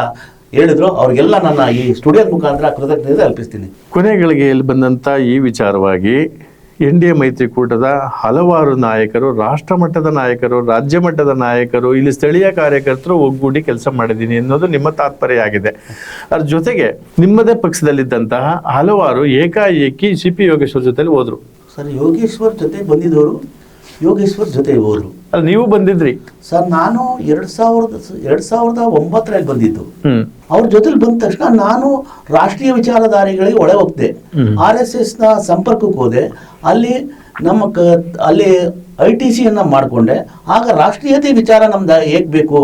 ಹೇಳಿದ್ರು. ಅವ್ರಿಗೆಲ್ಲ ನನ್ನ ಈ ಸ್ಟುಡಿಯೋದ ಮುಖಾಂತರ ಕೃತಜ್ಞತೆ ಅರ್ಪಿಸ್ತೀನಿ. ಕೊನೆಗಳಿಗೆ ಬಂದಂಥ ಈ ವಿಚಾರವಾಗಿ NDA ಮೈತ್ರಿಕೂಟದ ಹಲವಾರು ನಾಯಕರು, ರಾಷ್ಟ್ರ ಮಟ್ಟದ ನಾಯಕರು, ರಾಜ್ಯ ಮಟ್ಟದ ನಾಯಕರು, ಇಲ್ಲಿ ಸ್ಥಳೀಯ ಕಾರ್ಯಕರ್ತರು ಒಗ್ಗೂಡಿ ಕೆಲಸ ಮಾಡಿದ್ದೀನಿ ಅನ್ನೋದು ನಿಮ್ಮ ತಾತ್ಪರ್ಯ ಆಗಿದೆ. ಅದ್ರ ಜೊತೆಗೆ ನಿಮ್ಮದೇ ಪಕ್ಷದಲ್ಲಿದ್ದಂತಹ ಹಲವಾರು ಏಕಾಏಕಿ CP ಯೋಗೇಶ್ವರ್ ಜೊತೆಲಿ ಹೋದ್ರು. ಸರ್, ಯೋಗೇಶ್ವರ್ ಜೊತೆ ಬಂದಿದ್ದವರು ಯೋಗೇಶ್ವರ್ ಜೊತೆ ಹೋದ್ರು. ಅಲ್ಲಿ ನೀವು ಬಂದಿದ್ರಿ ಸರ್. ನಾನು 2009ರಲ್ಲಿ ಬಂದಿದ್ದು. ಅವ್ರ ಜೊತೆಲಿ ಬಂದ ತಕ್ಷಣ ನಾನು ರಾಷ್ಟ್ರೀಯ ವಿಚಾರಧಾರೆಗಳಿಗೆ ಒಳ ಹೋಗ್ದೆ. RSSನ ಸಂಪರ್ಕಕ್ಕೆ ಹೋದೆ. ಅಲ್ಲಿ ಅಲ್ಲಿ ITCಯನ್ನು ಮಾಡಿಕೊಂಡೆ. ಆಗ ರಾಷ್ಟ್ರೀಯತೆ ವಿಚಾರ ನಮ್ದು ಹೇಗೆ ಬೇಕು,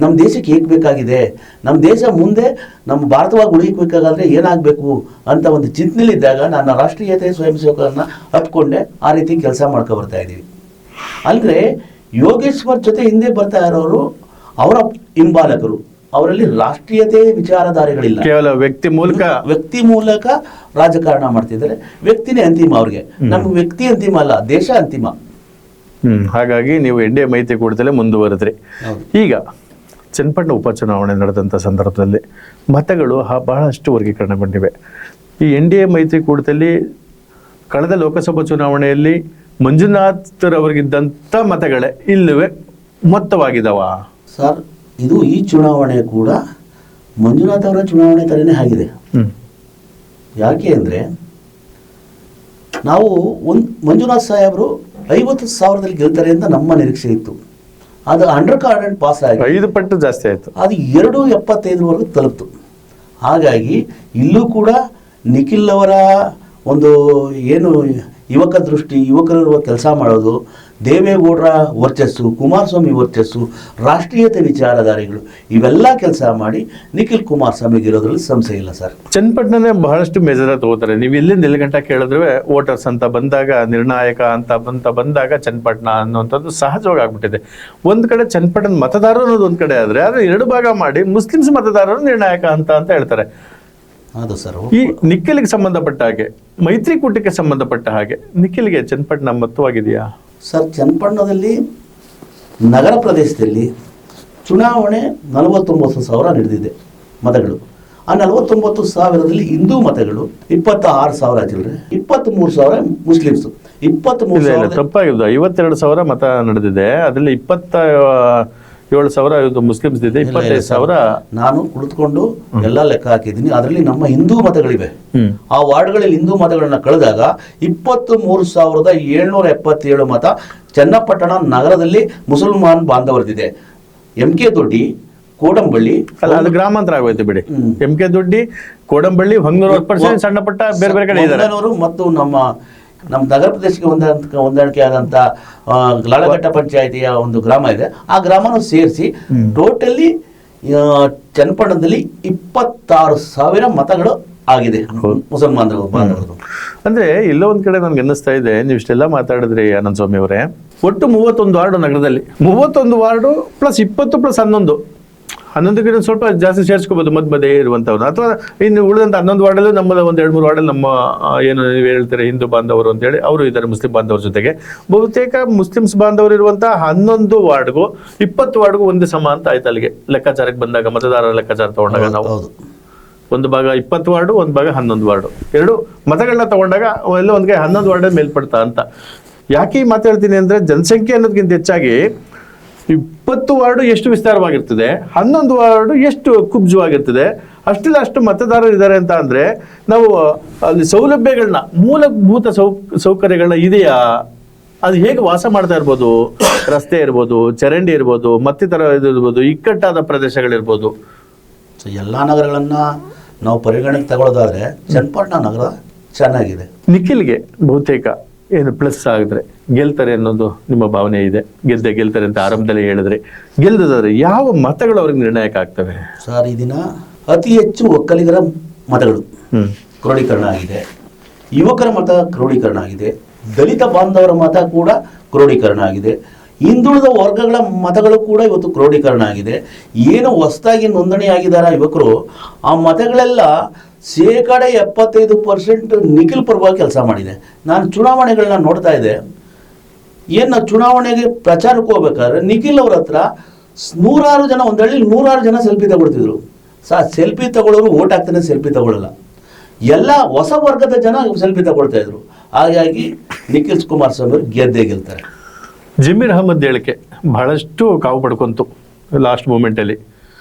ನಮ್ಮ ದೇಶಕ್ಕೆ ಹೇಗೆ ಬೇಕಾಗಿದೆ, ನಮ್ಮ ದೇಶ ಮುಂದೆ ನಮ್ಮ ಭಾರತವಾಗಿ ಉಳಿಬೇಕಾದ್ರೆ ಏನಾಗಬೇಕು ಅಂತ ಒಂದು ಚಿಂತನೆಯಲ್ಲಿದ್ದಾಗ ನಾನು ರಾಷ್ಟ್ರೀಯತೆ ಸ್ವಯಂ ಸೇವಕರನ್ನ ಹತ್ಕೊಂಡೆ. ಆ ರೀತಿ ಕೆಲಸ ಮಾಡ್ಕೊ ಬರ್ತಾ ಇದ್ದೀವಿ. ಅಂದರೆ ಯೋಗೇಶ್ವರ್ ಜೊತೆ ಹಿಂದೆ ಬರ್ತಾ ಇರೋರು ಅವರ ಹಿಂಬಾಲಕರು, ಅವರಲ್ಲಿ ರಾಷ್ಟ್ರೀಯತೆ ವಿಚಾರಧಾರೆಗಳಿಲ್ಲ. ಕೇವಲ ವ್ಯಕ್ತಿ ಮೂಲಕ ರಾಜಕಾರಣ ಮಾಡ್ತಿದ್ದಾರೆ. ವ್ಯಕ್ತಿನೇ ಅಂತಿಮ ಅವ್ರಿಗೆ. ನಮ್ಗೆ ವ್ಯಕ್ತಿ ಅಂತಿಮ ಅಲ್ಲ, ದೇಶ ಅಂತಿಮ. ಹಾಗಾಗಿ ನೀವು NDA ಮೈತ್ರಿಕೂಟದಲ್ಲೇ ಮುಂದುವರೆದ್ರಿ. ಈಗ ಚನ್ನಪಟ್ಟಣ ಉಪಚುನಾವಣೆ ನಡೆದಂಥ ಸಂದರ್ಭದಲ್ಲಿ ಮತಗಳು ಬಹಳಷ್ಟು ವರ್ಗೀಕರಣಗೊಂಡಿವೆ. ಈ NDA ಮೈತ್ರಿಕೂಟದಲ್ಲಿ ಕಳೆದ ಲೋಕಸಭಾ ಚುನಾವಣೆಯಲ್ಲಿ ಮಂಜುನಾಥ್ರವರಿಗಿದ್ದಂಥ ಮತಗಳೇ ಇಲ್ಲವೇ ಮೊತ್ತವಾಗಿದ್ದಾವ? ಸರ್, ಇದು ಈ ಚುನಾವಣೆ ಕೂಡ ಮಂಜುನಾಥ್ ಅವರ ಚುನಾವಣೆ ಥರನೇ ಆಗಿದೆ. ಯಾಕೆ ಅಂದರೆ, ನಾವು ಮಂಜುನಾಥ್ ಸಾಹೇಬರು 50,000ದಲ್ಲಿ ಗೆಲ್ತಾರೆ ಅಂತ ನಮ್ಮ ನಿರೀಕ್ಷೆ ಇತ್ತು. ಅದು ಅಂಡರ್ ಕಾರ್ಡೆಂಟ್ ಪಾಸ್ ಆಗಿ 5 ಪಟ್ಟು ಜಾಸ್ತಿ ಆಯಿತು. ಅದು 2.75ವರೆಗೂ ತಲುಪ್ತು. ಹಾಗಾಗಿ ಇಲ್ಲೂ ಕೂಡ ನಿಖಿಲ್ ಅವರ ಒಂದು ಏನು ಯುವಕ ದೃಷ್ಟಿ, ಯುವಕರಿರುವ ಕೆಲಸ ಮಾಡೋದು, ದೇವೇಗೌಡರ ವರ್ಚಸ್ಸು, ಕುಮಾರಸ್ವಾಮಿ ವರ್ಚಸ್ಸು, ರಾಷ್ಟ್ರೀಯತೆ ವಿಚಾರಧಾರೆಗಳು, ಇವೆಲ್ಲ ಕೆಲಸ ಮಾಡಿ ನಿಖಿಲ್ ಕುಮಾರಸ್ವಾಮಿ ಗೆಲ್ಲೋದ್ರಲ್ಲಿ ಸಂಶಯ ಇಲ್ಲ ಸರ್. ಚನ್ನಪಟ್ಟಣನೇ ಬಹಳಷ್ಟು ಮೇಜರ ತಗೋತಾರೆ. ನೀವು ಎಲ್ಲಿಂದ ಎಲ್ಲಿ ಗಂಟ ಕೇಳಿದ್ರೆ ವೋಟರ್ಸ್ ಅಂತ ಬಂದಾಗ, ನಿರ್ಣಾಯಕ ಅಂತ ಬಂದಾಗ ಚನ್ನಪಟ್ಟಣ ಅನ್ನುವಂಥದ್ದು ಸಹಜವಾಗಿ ಆಗ್ಬಿಟ್ಟಿದೆ. ಒಂದು ಕಡೆ ಚನ್ನಪಟ್ಟಣ ಮತದಾರರು ಅನ್ನೋದು ಒಂದು ಕಡೆ ಆದರೆ ಎರಡು ಭಾಗ ಮಾಡಿ ಮುಸ್ಲಿಮ್ಸ್ ಮತದಾರರು ನಿರ್ಣಾಯಕ ಅಂತ ಹೇಳ್ತಾರೆ. ಹೌದು ಸರ್. ಈ ನಿಖಿಲ್ಗೆ ಸಂಬಂಧಪಟ್ಟ ಹಾಗೆ, ಮೈತ್ರಿಕೂಟಕ್ಕೆ ಸಂಬಂಧಪಟ್ಟ ಹಾಗೆ ನಿಖಿಲ್ಗೆ ಚನ್ನಪಟ್ಟಣ ಮತವಾಗಿದೆಯಾ? ಸರ್, ಚನ್ನಪಟ್ಟಣದಲ್ಲಿ ನಗರ ಪ್ರದೇಶದಲ್ಲಿ ಚುನಾವಣೆ 49,000 ನಡೆದಿದೆ ಮತಗಳು. ಆ 49,000ರಲ್ಲಿ ಹಿಂದೂ ಮತಗಳು 26,000 ಚಿಲ್ಲರೆ, 23,000 ಮುಸ್ಲಿಮ್ಸ್. 23,000 ತಪ್ಪಾಗಿದ್ದು 52,000 ಮತ ನಡೆದಿದೆ. ಅದರಲ್ಲಿ 27,000 ಮುಸ್ಲಿಮ್ಸ್ ಇದೆ, 25,000 ನಾನು ಕುಳಿತುಕೊಂಡು ಎಲ್ಲ ಲೆಕ್ಕ ಹಾಕಿದ್ದೀನಿ. ಅದರಲ್ಲಿ ನಮ್ಮ ಹಿಂದೂ ಮತಗಳಿವೆ. ಆ ವಾರ್ಡ್ಗಳಲ್ಲಿ ಹಿಂದೂ ಮತಗಳನ್ನ ಕಳೆದಾಗ 23,777 ಮತ ಚನ್ನಪಟ್ಟಣ ನಗರದಲ್ಲಿ ಮುಸಲ್ಮಾನ್ ಬಾಂಧವರದಿದೆ. MK ದೊಡ್ಡಿ, ಕೋಡಂಬಳ್ಳಿ, ಅದು ಗ್ರಾಮಾಂತರ ಆಗೋಯ್ತು ಬಿಡಿ. MK ದೊಡ್ಡಿ, ಕೋಡಂಬಳ್ಳಿ, ಹೊಂಗನೂರು ಸಣ್ಣ ಪಟ್ಟ ಬೇರೆ ಬೇರೆ ಕಡೆ ಇದ್ದಾರೆ. ಮತ್ತು ನಮ್ಮ ನಗರ ಪ್ರದೇಶಕ್ಕೆ ಹೊಂದಾಣಿಕೆ ಆದಂತ ಲಾಳಘಟ್ಟ ಪಂಚಾಯಿತಿಯ ಒಂದು ಗ್ರಾಮ ಇದೆ. ಆ ಗ್ರಾಮನೂ ಸೇರಿಸಿ ಟೋಟಲಿ ಚನ್ನಪಟ್ಟಣದಲ್ಲಿ 26,000 ಮತಗಳು ಆಗಿದೆ ಮುಸಲ್ಮಾನರು ಬಾಂಧವರು. ಅಂದ್ರೆ ಎಲ್ಲೋ ಒಂದ್ ಕಡೆ ನನ್ಗೆ ಅನ್ನಿಸ್ತಾ ಇದೆ, ನೀವು ಇಷ್ಟೆಲ್ಲ ಮಾತಾಡಿದ್ರಿ ಆನಂದ್ ಸ್ವಾಮಿ ಅವರೇ, ಒಟ್ಟು 31 ವಾರ್ಡು ನಗರದಲ್ಲಿ, 31 ವಾರ್ಡು ಪ್ಲಸ್ 20 ಪ್ಲಸ್ 11 ಸ್ವಲ್ಪ ಜಾಸ್ತಿ ಸೇರಿಸ್ಕೋಬಹುದು ಮಧ್ಯೆ ಇರುವಂತವ್ರು, ಅಥವಾ ಇನ್ನು ಉಳಿದಂತ 11 ವಾರ್ಡಲ್ಲೂ ನಮ್ಮದ 1-2-3 ವಾರ್ಡಲ್ಲಿ ನಮ್ಮ ಏನು ನೀವು ಹೇಳ್ತಾರೆ ಹಿಂದೂ ಬಾಂಧವರು ಅಂತೇಳಿ ಅವರು ಇದ್ದಾರೆ. ಮುಸ್ಲಿಂ ಬಾಂಧವರ ಜೊತೆಗೆ ಬಹುತೇಕ ಮುಸ್ಲಿಮ್ಸ್ ಬಾಂಧವರು ಇರುವಂತಹ 11 ವಾರ್ಡ್ಗೂ 20 ವಾರ್ಡ್ಗೂ ಒಂದೇ ಸಮ ಅಂತ ಆಯ್ತು ಅಲ್ಲಿಗೆ ಲೆಕ್ಕಾಚಾರಕ್ಕೆ ಬಂದಾಗ, ಮತದಾರರ ಲೆಕ್ಕಾಚಾರ ತಗೊಂಡಾಗ ನಾವು. ಒಂದು ಭಾಗ 20 ವಾರ್ಡು, ಒಂದು ಭಾಗ 11 ವಾರ್ಡು, ಎರಡು ಮತಗಳನ್ನ ತಗೊಂಡಾಗ ಎಲ್ಲ ಒಂದ್ ಕೈ 11 ವಾರ್ಡ್ ಮೇಲ್ಪಡ್ತಾ ಅಂತ. ಯಾಕೆ ಈ ಮಾತಾಡ್ತೀನಿ ಅಂದ್ರೆ, ಜನಸಂಖ್ಯೆ ಅನ್ನೋದಕ್ಕಿಂತ ಹೆಚ್ಚಾಗಿ 20 ವಾರ್ಡು ಎಷ್ಟು ವಿಸ್ತಾರವಾಗಿರ್ತದೆ, 11 ವಾರ್ಡು ಎಷ್ಟು ಕುಬ್ಜವಾಗಿರ್ತದೆ, ಅಷ್ಟಿಲ್ಲ ಅಷ್ಟು ಮತದಾರರು ಇದ್ದಾರೆ ಅಂತ ಅಂದ್ರೆ ನಾವು ಅಲ್ಲಿ ಸೌಲಭ್ಯಗಳನ್ನ, ಮೂಲಭೂತ ಸೌಕರ್ಯಗಳನ್ನ ಇದೆಯಾ, ಅದು ಹೇಗೆ ವಾಸ ಮಾಡ್ತಾ ಇರ್ಬೋದು, ರಸ್ತೆ ಇರ್ಬೋದು, ಚರಂಡಿ ಇರ್ಬೋದು, ಮತ್ತಿತರ ಇದು ಇರ್ಬೋದು, ಇಕ್ಕಟ್ಟಾದ ಪ್ರದೇಶಗಳಿರ್ಬೋದು. ಸೊ ಎಲ್ಲ ನಗರಗಳನ್ನ ನಾವು ಪರಿಗಣನೆಗೆ ತಗೊಳ್ಳೋದಾದ್ರೆ ಚನ್ನಪಟ್ಟಣ ನಗರ ಚೆನ್ನಾಗಿದೆ. ನಿಖಿಲ್ಗೆ ಬಹುತೇಕ ಏನು ಪ್ಲಸ್ ಆಗಿದ್ರೆ ಗೆಲ್ತಾರೆ ಅನ್ನೋದು ನಿಮ್ಮ ಭಾವನೆ ಇದೆ? ಗೆಲ್ತಾರೆ ಅಂತ ಆರಂಭದಲ್ಲಿ ಹೇಳಿದ್ರೆ, ಗೆಲ್ಲದಾದ್ರೆ ಯಾವ ಮತಗಳು ಅವ್ರಿಗೆ ನಿರ್ಣಾಯಕ ಆಗ್ತವೆ ಸರ್? ಈ ದಿನ ಅತಿ ಹೆಚ್ಚು ಒಕ್ಕಲಿಗರ ಮತಗಳು ಕ್ರೋಢೀಕರಣ ಆಗಿದೆ, ಯುವಕರ ಮತ ಕ್ರೋಢೀಕರಣ ಆಗಿದೆ, ದಲಿತ ಬಾಂಧವರ ಮತ ಕೂಡ ಕ್ರೋಢೀಕರಣ ಆಗಿದೆ, ಹಿಂದುಳಿದ ವರ್ಗಗಳ ಮತಗಳು ಕೂಡ ಇವತ್ತು ಕ್ರೋಢೀಕರಣ ಆಗಿದೆ. ಏನು ಹೊಸದಾಗಿ ನೋಂದಣಿಯಾಗಿದ್ದಾರೆ ಯುವಕರು, ಆ ಮತಗಳೆಲ್ಲ 75% ನಿಖಿಲ್ ಪರವಾಗಿ ಕೆಲಸ ಮಾಡಿದೆ. ನಾನು ಚುನಾವಣೆಗಳನ್ನ ನೋಡ್ತಾ ಇದ್ದೆ, ಏನು ಚುನಾವಣೆಗೆ ಪ್ರಚಾರಕ್ಕೆ ಹೋಗ್ಬೇಕಾದ್ರೆ ನಿಖಿಲ್ ಅವ್ರ ಹತ್ರ 100 ಜನ, ಒಂದು ಹಳ್ಳಿ 100 ಜನ ಸೆಲ್ಫಿ ತಗೊಳ್ತಿದ್ರು. ಸೆಲ್ಫಿ ತಗೊಳ್ಳೋರು ಓಟ್ ಹಾಕ್ತಾನೆ, ಸೆಲ್ಫಿ ತಗೊಳ್ಳಲ್ಲ. ಎಲ್ಲ ಹೊಸ ವರ್ಗದ ಜನ ಸೆಲ್ಫಿ ತಗೊಳ್ತಾ ಇದ್ರು. ಹಾಗಾಗಿ ನಿಖಿಲ್ ಕುಮಾರಸ್ವಾಮಿ ಅವರು ಗೆಲ್ತಾರೆ. ಜಮೀರ್ ಅಹಮದ್ ಹೇಳಿಕೆ ಬಹಳಷ್ಟು ಕಾವು ಪಡ್ಕೊಂತು ಲಾಸ್ಟ್ ಮೂಮೆಂಟಲ್ಲಿ.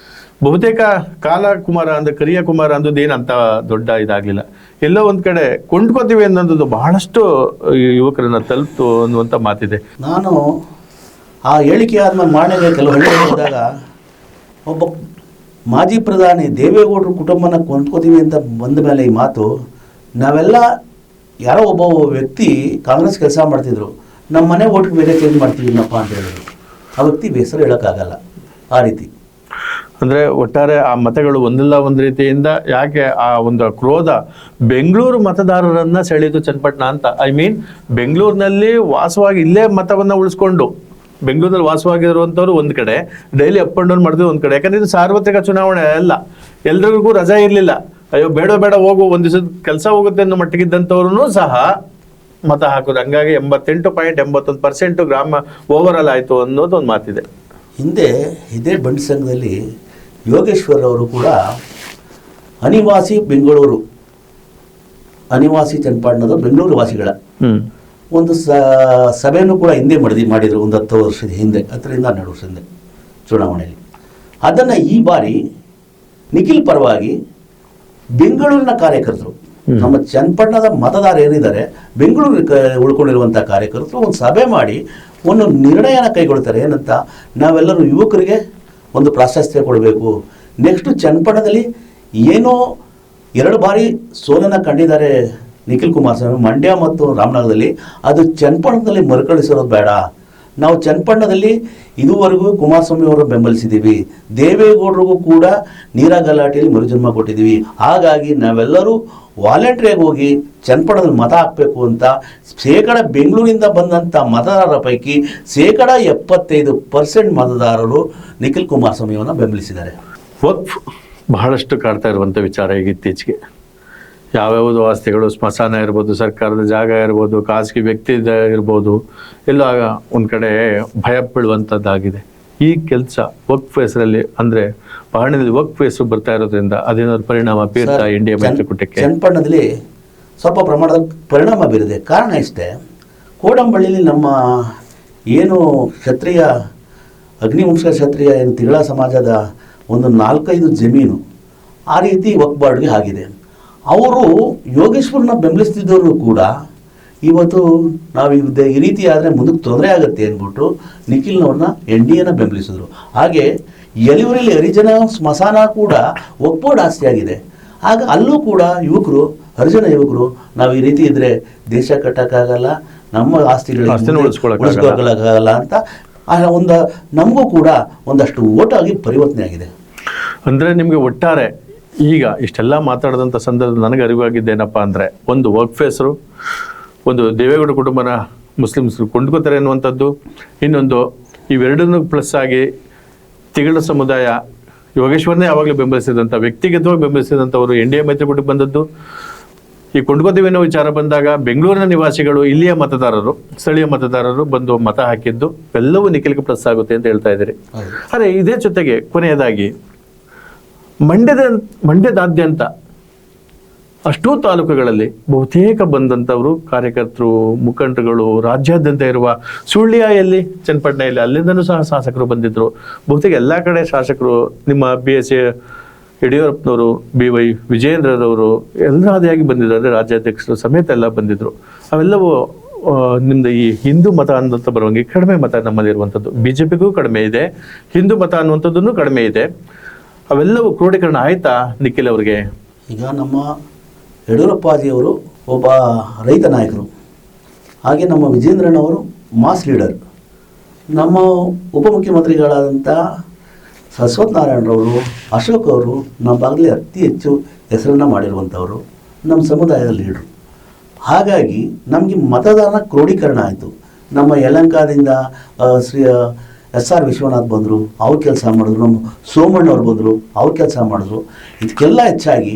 ಬಹುತೇಕ ಕಾಲಕುಮಾರ ಅಂದ್ರೆ ಕರಿಯ ಕುಮಾರ ಅಂದದ್ದು ಏನಂತ ದೊಡ್ಡ ಇದಾಗಲಿಲ್ಲ. ಎಲ್ಲೋ ಒಂದು ಕಡೆ ಕೊಂಡ್ಕೋತೀವಿ ಅನ್ನೋದು ಬಹಳಷ್ಟು ಯುವಕರನ್ನ ತಲುಪ್ತು ಅನ್ನುವಂಥ ಮಾತಿದೆ. ನಾನು ಆ ಹೇಳಿಕೆ ಆದ್ಮೇಲೆ ಮಾಡಲೇ ಕೆಲವು ಹಳ್ಳಿ ಹೋದಾಗ ಒಬ್ಬ ಮಾಜಿ ಪ್ರಧಾನಿ ದೇವೇಗೌಡರು ಕುಟುಂಬನ ಕೊಂಡ್ಕೋತೀವಿ ಅಂತ ಬಂದ ಮೇಲೆ ಈ ಮಾತು, ನಾವೆಲ್ಲ ಯಾರೋ ಒಬ್ಬ ವ್ಯಕ್ತಿ ಕಾಂಗ್ರೆಸ್ ಕೆಲಸ ಮಾಡ್ತಿದ್ರು, ನಮ್ಮ ಮನೆ ಓಟ್ಗೆ ಬೇರೆ ಚೇಂಜ್ ಮಾಡ್ತೀವಿನಪ್ಪ ಅಂತ ಹೇಳಿದ್ರು. ಆ ವ್ಯಕ್ತಿ ಹೆಸರು ಹೇಳೋಕ್ಕಾಗಲ್ಲ. ಆ ರೀತಿ ಅಂದ್ರೆ ಒಟ್ಟಾರೆ ಆ ಮತಗಳು ಒಂದಿಲ್ಲ ಒಂದು ರೀತಿಯಿಂದ ಯಾಕೆ ಆ ಒಂದು ಕ್ರೋಧ ಬೆಂಗಳೂರು ಮತದಾರರನ್ನ ಸೆಳೆದು ಚನ್ನಪಟ್ಟಣ ಅಂತ. ಐ ಮೀನ್ ಬೆಂಗಳೂರಿನಲ್ಲಿ ವಾಸವಾಗಿ ಇಲ್ಲೇ ಮತವನ್ನ ಉಳಿಸ್ಕೊಂಡು ಬೆಂಗಳೂರಲ್ಲಿ ವಾಸವಾಗಿರುವಂಥವ್ರು ಒಂದ್ ಕಡೆ, ಡೈಲಿ ಅಪ್ ಅಂಡ್ ಡೌನ್ ಮಾಡಿದ್ರು ಒಂದ್ ಕಡೆ. ಯಾಕಂದ್ರೆ ಇದು ಸಾರ್ವತ್ರಿಕ ಚುನಾವಣೆ ಅಲ್ಲ, ಎಲ್ರಿಗೂ ರಜಾ ಇರ್ಲಿಲ್ಲ. ಅಯ್ಯೋ ಬೇಡ ಹೋಗು, ಒಂದ್ ದಿವಸದ ಕೆಲಸ ಹೋಗುತ್ತೆ ಅನ್ನೋ ಮಟ್ಟಿಗಿದ್ದಂಥವ್ರು ಸಹ ಮತ ಹಾಕೋದು. ಹಂಗಾಗಿ 88.81% ಗ್ರಾಮ ಓವರ್ ಆಲ್ ಆಯ್ತು ಅನ್ನೋದು ಒಂದು ಮಾತಿದೆ. ಹಿಂದೆ ಇದೇ ಬಂಡಿ ಸಂಘದಲ್ಲಿ ಯೋಗೇಶ್ವರ್ ಅವರು ಕೂಡ ಅನಿವಾಸಿ ಬೆಂಗಳೂರು, ಅನಿವಾಸಿ ಚನ್ನಪಟ್ಟಣದ ಬೆಂಗಳೂರು ವಾಸಿಗಳ ಒಂದು ಸಭೆಯನ್ನು ಕೂಡ ಹಿಂದೆ ಮಾಡಿದ್ರು. ಒಂದು 10 ವರ್ಷದ ಹಿಂದೆ, 10ರಿಂದ 12 ವರ್ಷದ ಹಿಂದೆ ಚುನಾವಣೆಯಲ್ಲಿ. ಅದನ್ನು ಈ ಬಾರಿ ನಿಖಿಲ್ ಪರವಾಗಿ ಬೆಂಗಳೂರಿನ ಕಾರ್ಯಕರ್ತರು, ನಮ್ಮ ಚನ್ನಪಟ್ಟಣದ ಮತದಾರ ಏನಿದ್ದಾರೆ, ಬೆಂಗಳೂರು ಉಳ್ಕೊಂಡಿರುವಂಥ ಕಾರ್ಯಕರ್ತರು ಒಂದು ಸಭೆ ಮಾಡಿ ಒಂದು ನಿರ್ಣಯನ ಕೈಗೊಳ್ತಾರೆ. ಏನಂತ, ನಾವೆಲ್ಲರೂ ಯುವಕರಿಗೆ ಒಂದು ಪ್ರಾಶಸ್ತ್ಯ ಕೊಡಬೇಕು. ನೆಕ್ಸ್ಟು ಚನ್ನಪಟ್ಟಣದಲ್ಲಿ ಏನೋ 2 ಬಾರಿ ಸೋಲನ್ನು ಕಂಡಿದ್ದಾರೆ ನಿಖಿಲ್ ಕುಮಾರಸ್ವಾಮಿ, ಮಂಡ್ಯ ಮತ್ತು ರಾಮನಗರದಲ್ಲಿ. ಅದು ಚನ್ನಪಟ್ಟಣದಲ್ಲಿ ಮರುಕಳಿಸಿರೋದು ಬೇಡ. ನಾವು ಚನ್ನಪಟ್ಟಣದಲ್ಲಿ ಇದುವರೆಗೂ ಕುಮಾರಸ್ವಾಮಿ ಅವರು ಬೆಂಬಲಿಸಿದ್ದೀವಿ, ದೇವೇಗೌಡರಿಗೂ ಕೂಡ ನೀರಾ ಗಲಾಟೆಯಲ್ಲಿ ಮರುಜನ್ಮ ಕೊಟ್ಟಿದ್ದೀವಿ. ಹಾಗಾಗಿ ನಾವೆಲ್ಲರೂ ವಾಲಂಟ್ರಿಯಾಗಿ ಹೋಗಿ ಚನ್ನಪಟ್ಟಣದಲ್ಲಿ ಮತ ಹಾಕಬೇಕು ಅಂತ ಬೆಂಗಳೂರಿಂದ ಬಂದಂಥ ಮತದಾರರ ಪೈಕಿ 75% ಮತದಾರರು ನಿಖಿಲ್ ಕುಮಾರಸ್ವಾಮಿಯನ್ನು ಬೆಂಬಲಿಸಿದ್ದಾರೆ. ವಕ್ಫ್ ಬಹಳಷ್ಟು ಕಾಡ್ತಾ ಇರುವಂಥ ವಿಚಾರ ಈಗ ಇತ್ತೀಚೆಗೆ. ಯಾವ್ಯಾವುದು ಆಸ್ತಿಗಳು, ಸ್ಮಶಾನ ಇರ್ಬೋದು, ಸರ್ಕಾರದ ಜಾಗ ಇರ್ಬೋದು, ಖಾಸಗಿ ವ್ಯಕ್ತಿ ಇರ್ಬೋದು, ಎಲ್ಲ ಒಂದು ಕಡೆ ಭಯ ಬೀಳುವಂಥದ್ದಾಗಿದೆ. ಈ ಕೆಲಸ ವಕ್ಫ್ ಹೆಸರಲ್ಲಿ, ಅಂದರೆ ಪಹಣಿಯಲ್ಲಿ ವಕ್ಫ್ ಹೆಸರು ಬರ್ತಾ ಇರೋದ್ರಿಂದ ಅದೇನಾದ್ರು ಪರಿಣಾಮ ಬೀರ್ತಾ ಇಂಡಿಯಾ ಮೈತ್ರಿಕೂಟಕ್ಕೆ? ಚನ್ನಪಟ್ಟಣದಲ್ಲಿ ಸ್ವಲ್ಪ ಪ್ರಮಾಣದ ಪರಿಣಾಮ ಬೀರಿದೆ. ಕಾರಣ ಇಷ್ಟೇ, ಕೋಡಂಬಳ್ಳಿಯಲ್ಲಿ ನಮ್ಮ ಏನು ಕ್ಷತ್ರಿಯ ಅಗ್ನಿವಂಶ ಕ್ಷತ್ರಿಯ ಏನು ತಿಗಳ ಸಮಾಜದ ಒಂದು 4-5 ಜಮೀನು ಆ ರೀತಿ ವಕ್ಫ್ ಬೋರ್ಡ್ಗೆ ಆಗಿದೆ. ಅವರು ಯೋಗೇಶ್ವರನ ಬೆಂಬಲಿಸ್ತಿದ್ದವರು ಕೂಡ ಇವತ್ತು ನಾವು ಈ ರೀತಿ ಆದರೆ ಮುಂದಕ್ಕೆ ತೊಂದರೆ ಆಗುತ್ತೆ ಅಂದ್ಬಿಟ್ಟು ನಿಖಿಲ್ನವ್ರನ್ನ NDAನ ಬೆಂಬಲಿಸಿದ್ರು. ಹಾಗೆ ಯಲಿಯೂರಲ್ಲಿ ಹರಿಜನ ಸ್ಮಶಾನ ಕೂಡ ವಕ್ಫ್ ಬೋರ್ಡ್ ಆಸ್ತಿಯಾಗಿದೆ. ಆಗ ಅಲ್ಲೂ ಕೂಡ ಹರಿಜನ ಯುವಕರು ನಾವು ಈ ರೀತಿ ಇದ್ರೆ ದೇಶ ಕಟ್ಟಕ್ಕಾಗಲ್ಲ, ನಮ್ಮ ಆಸ್ತಿಗಳನ್ನ ಉಳಿಸ್ಕೊಳ್ಳೋಕ್ಕಾಗಲ್ಲ ಅಂತ ನಮಗೂ ಕೂಡ ಒಂದಷ್ಟು ಓಟಾಗಿ ಪರಿವರ್ತನೆ ಆಗಿದೆ. ಅಂದರೆ ನಿಮಗೆ ಒಟ್ಟಾರೆ ಈಗ ಇಷ್ಟೆಲ್ಲ ಮಾತಾಡಿದಂಥ ಸಂದರ್ಭದಲ್ಲಿ ನನಗೆ ಅರಿವಾಗಿದ್ದೇನಪ್ಪ ಅಂದರೆ, ಒಂದು ವಕ್ಫ್ ಹೆಸರು, ಒಂದು ದೇವೇಗೌಡ ಕುಟುಂಬನ ಮುಸ್ಲಿಮ್ಸರು ಕೊಂಡ್ಕೋತಾರೆ ಅನ್ನುವಂಥದ್ದು, ಇನ್ನೊಂದು ಇವೆರಡನ್ನೂ ಪ್ಲಸ್ ಆಗಿ ತಿಗಳ ಸಮುದಾಯ ಯೋಗೇಶ್ವರನೇ ಯಾವಾಗಲೂ ಬೆಂಬಲಿಸಿದಂಥ, ವ್ಯಕ್ತಿಗತವಾಗಿ ಬೆಂಬಲಿಸಿದಂಥವರು NDA ಮೈತ್ರಿಕೂಟಕ್ಕೆ ಬಂದದ್ದು. ಈ ಕೊಂಡ್ಕೋತೀವಿ ಅನ್ನೋ ವಿಚಾರ ಬಂದಾಗ ಬೆಂಗಳೂರಿನ ನಿವಾಸಿಗಳು, ಇಲ್ಲಿಯ ಮತದಾರರು, ಸ್ಥಳೀಯ ಮತದಾರರು ಬಂದು ಮತ ಹಾಕಿದ್ದು ಎಲ್ಲವೂ ನಿಖಿಲ್ಗೆ ಪ್ಲಸ್ ಆಗುತ್ತೆ ಅಂತ ಹೇಳ್ತಾ ಇದ್ದೀರಿ. ಆದರೆ ಇದೇ ಜೊತೆಗೆ ಕೊನೆಯದಾಗಿ ಮಂಡ್ಯದಾದ್ಯಂತ ಅಷ್ಟೂ ತಾಲೂಕುಗಳಲ್ಲಿ ಬಹುತೇಕ ಬಂದಂಥವರು ಕಾರ್ಯಕರ್ತರು, ಮುಖಂಡರುಗಳು, ರಾಜ್ಯಾದ್ಯಂತ ಇರುವ ಸುಳ್ಯದಲ್ಲಿ, ಚನ್ನಪಟ್ಟಣದಲ್ಲಿ ಅಲ್ಲಿಂದನೂ ಸಹ ಶಾಸಕರು ಬಂದಿದ್ದರು. ಬಹುತೇಕ ಎಲ್ಲ ಕಡೆ ಶಾಸಕರು, ನಿಮ್ಮ BS ಯಡಿಯೂರಪ್ಪನವರು, BY ವಿಜಯೇಂದ್ರರವರು ಎಲ್ಲ ಆದಿಯಾಗಿ ಬಂದಿದ್ರು. ಅಂದರೆ ರಾಜ್ಯಾಧ್ಯಕ್ಷರು ಸಮೇತ ಎಲ್ಲ ಬಂದಿದ್ದರು. ಅವೆಲ್ಲವೂ ನಿಮ್ದು ಈ ಹಿಂದೂ ಮತ ಅನ್ನೋಂಥ ಬರುವಂಗೆ ಕಡಿಮೆ ಮತ ನಮ್ಮಲ್ಲಿರುವಂಥದ್ದು. BJPಗೂ ಕಡಿಮೆ ಇದೆ, ಹಿಂದೂ ಮತ ಅನ್ನುವಂಥದ್ದನ್ನು ಕಡಿಮೆ ಇದೆ. ಅವೆಲ್ಲವೂ ಕ್ರೋಢೀಕರಣ ಆಯ್ತಾ ನಿಖಿಲ್ ಅವರಿಗೆ? ಈಗ ನಮ್ಮ ಯಡಿಯೂರಪ್ಪಾಜಿಯವರು ಒಬ್ಬ ರೈತ ನಾಯಕರು, ಹಾಗೆ ನಮ್ಮ ವಿಜೇಂದ್ರನವರು ಮಾಸ್ ಲೀಡರ್, ನಮ್ಮ ಉಪಮುಖ್ಯಮಂತ್ರಿಗಳಾದಂಥ ಸತ್ಯನಾರಾಯಣರವರು, ಅಶೋಕ್ ಅವರು ನಮ್ಮ ಭಾಗದಲ್ಲಿ ಅತಿ ಹೆಚ್ಚು ಹೆಸರನ್ನು ಮಾಡಿರುವಂಥವರು, ನಮ್ಮ ಸಮುದಾಯದ ಲೀಡ್ರು. ಹಾಗಾಗಿ ನಮಗೆ ಮತದಾನ ಕ್ರೋಢೀಕರಣ ಆಯಿತು. ನಮ್ಮ ಯಲಹಂಕದಿಂದ ಶ್ರೀ SR ವಿಶ್ವನಾಥ್ ಬಂದರು, ಅವ್ರು ಕೆಲಸ ಮಾಡಿದ್ರು. ನಮ್ಮ ಸೋಮಣ್ಣವ್ರು ಬಂದರು, ಅವ್ರು ಕೆಲಸ ಮಾಡಿದ್ರು. ಇದಕ್ಕೆಲ್ಲ ಹೆಚ್ಚಾಗಿ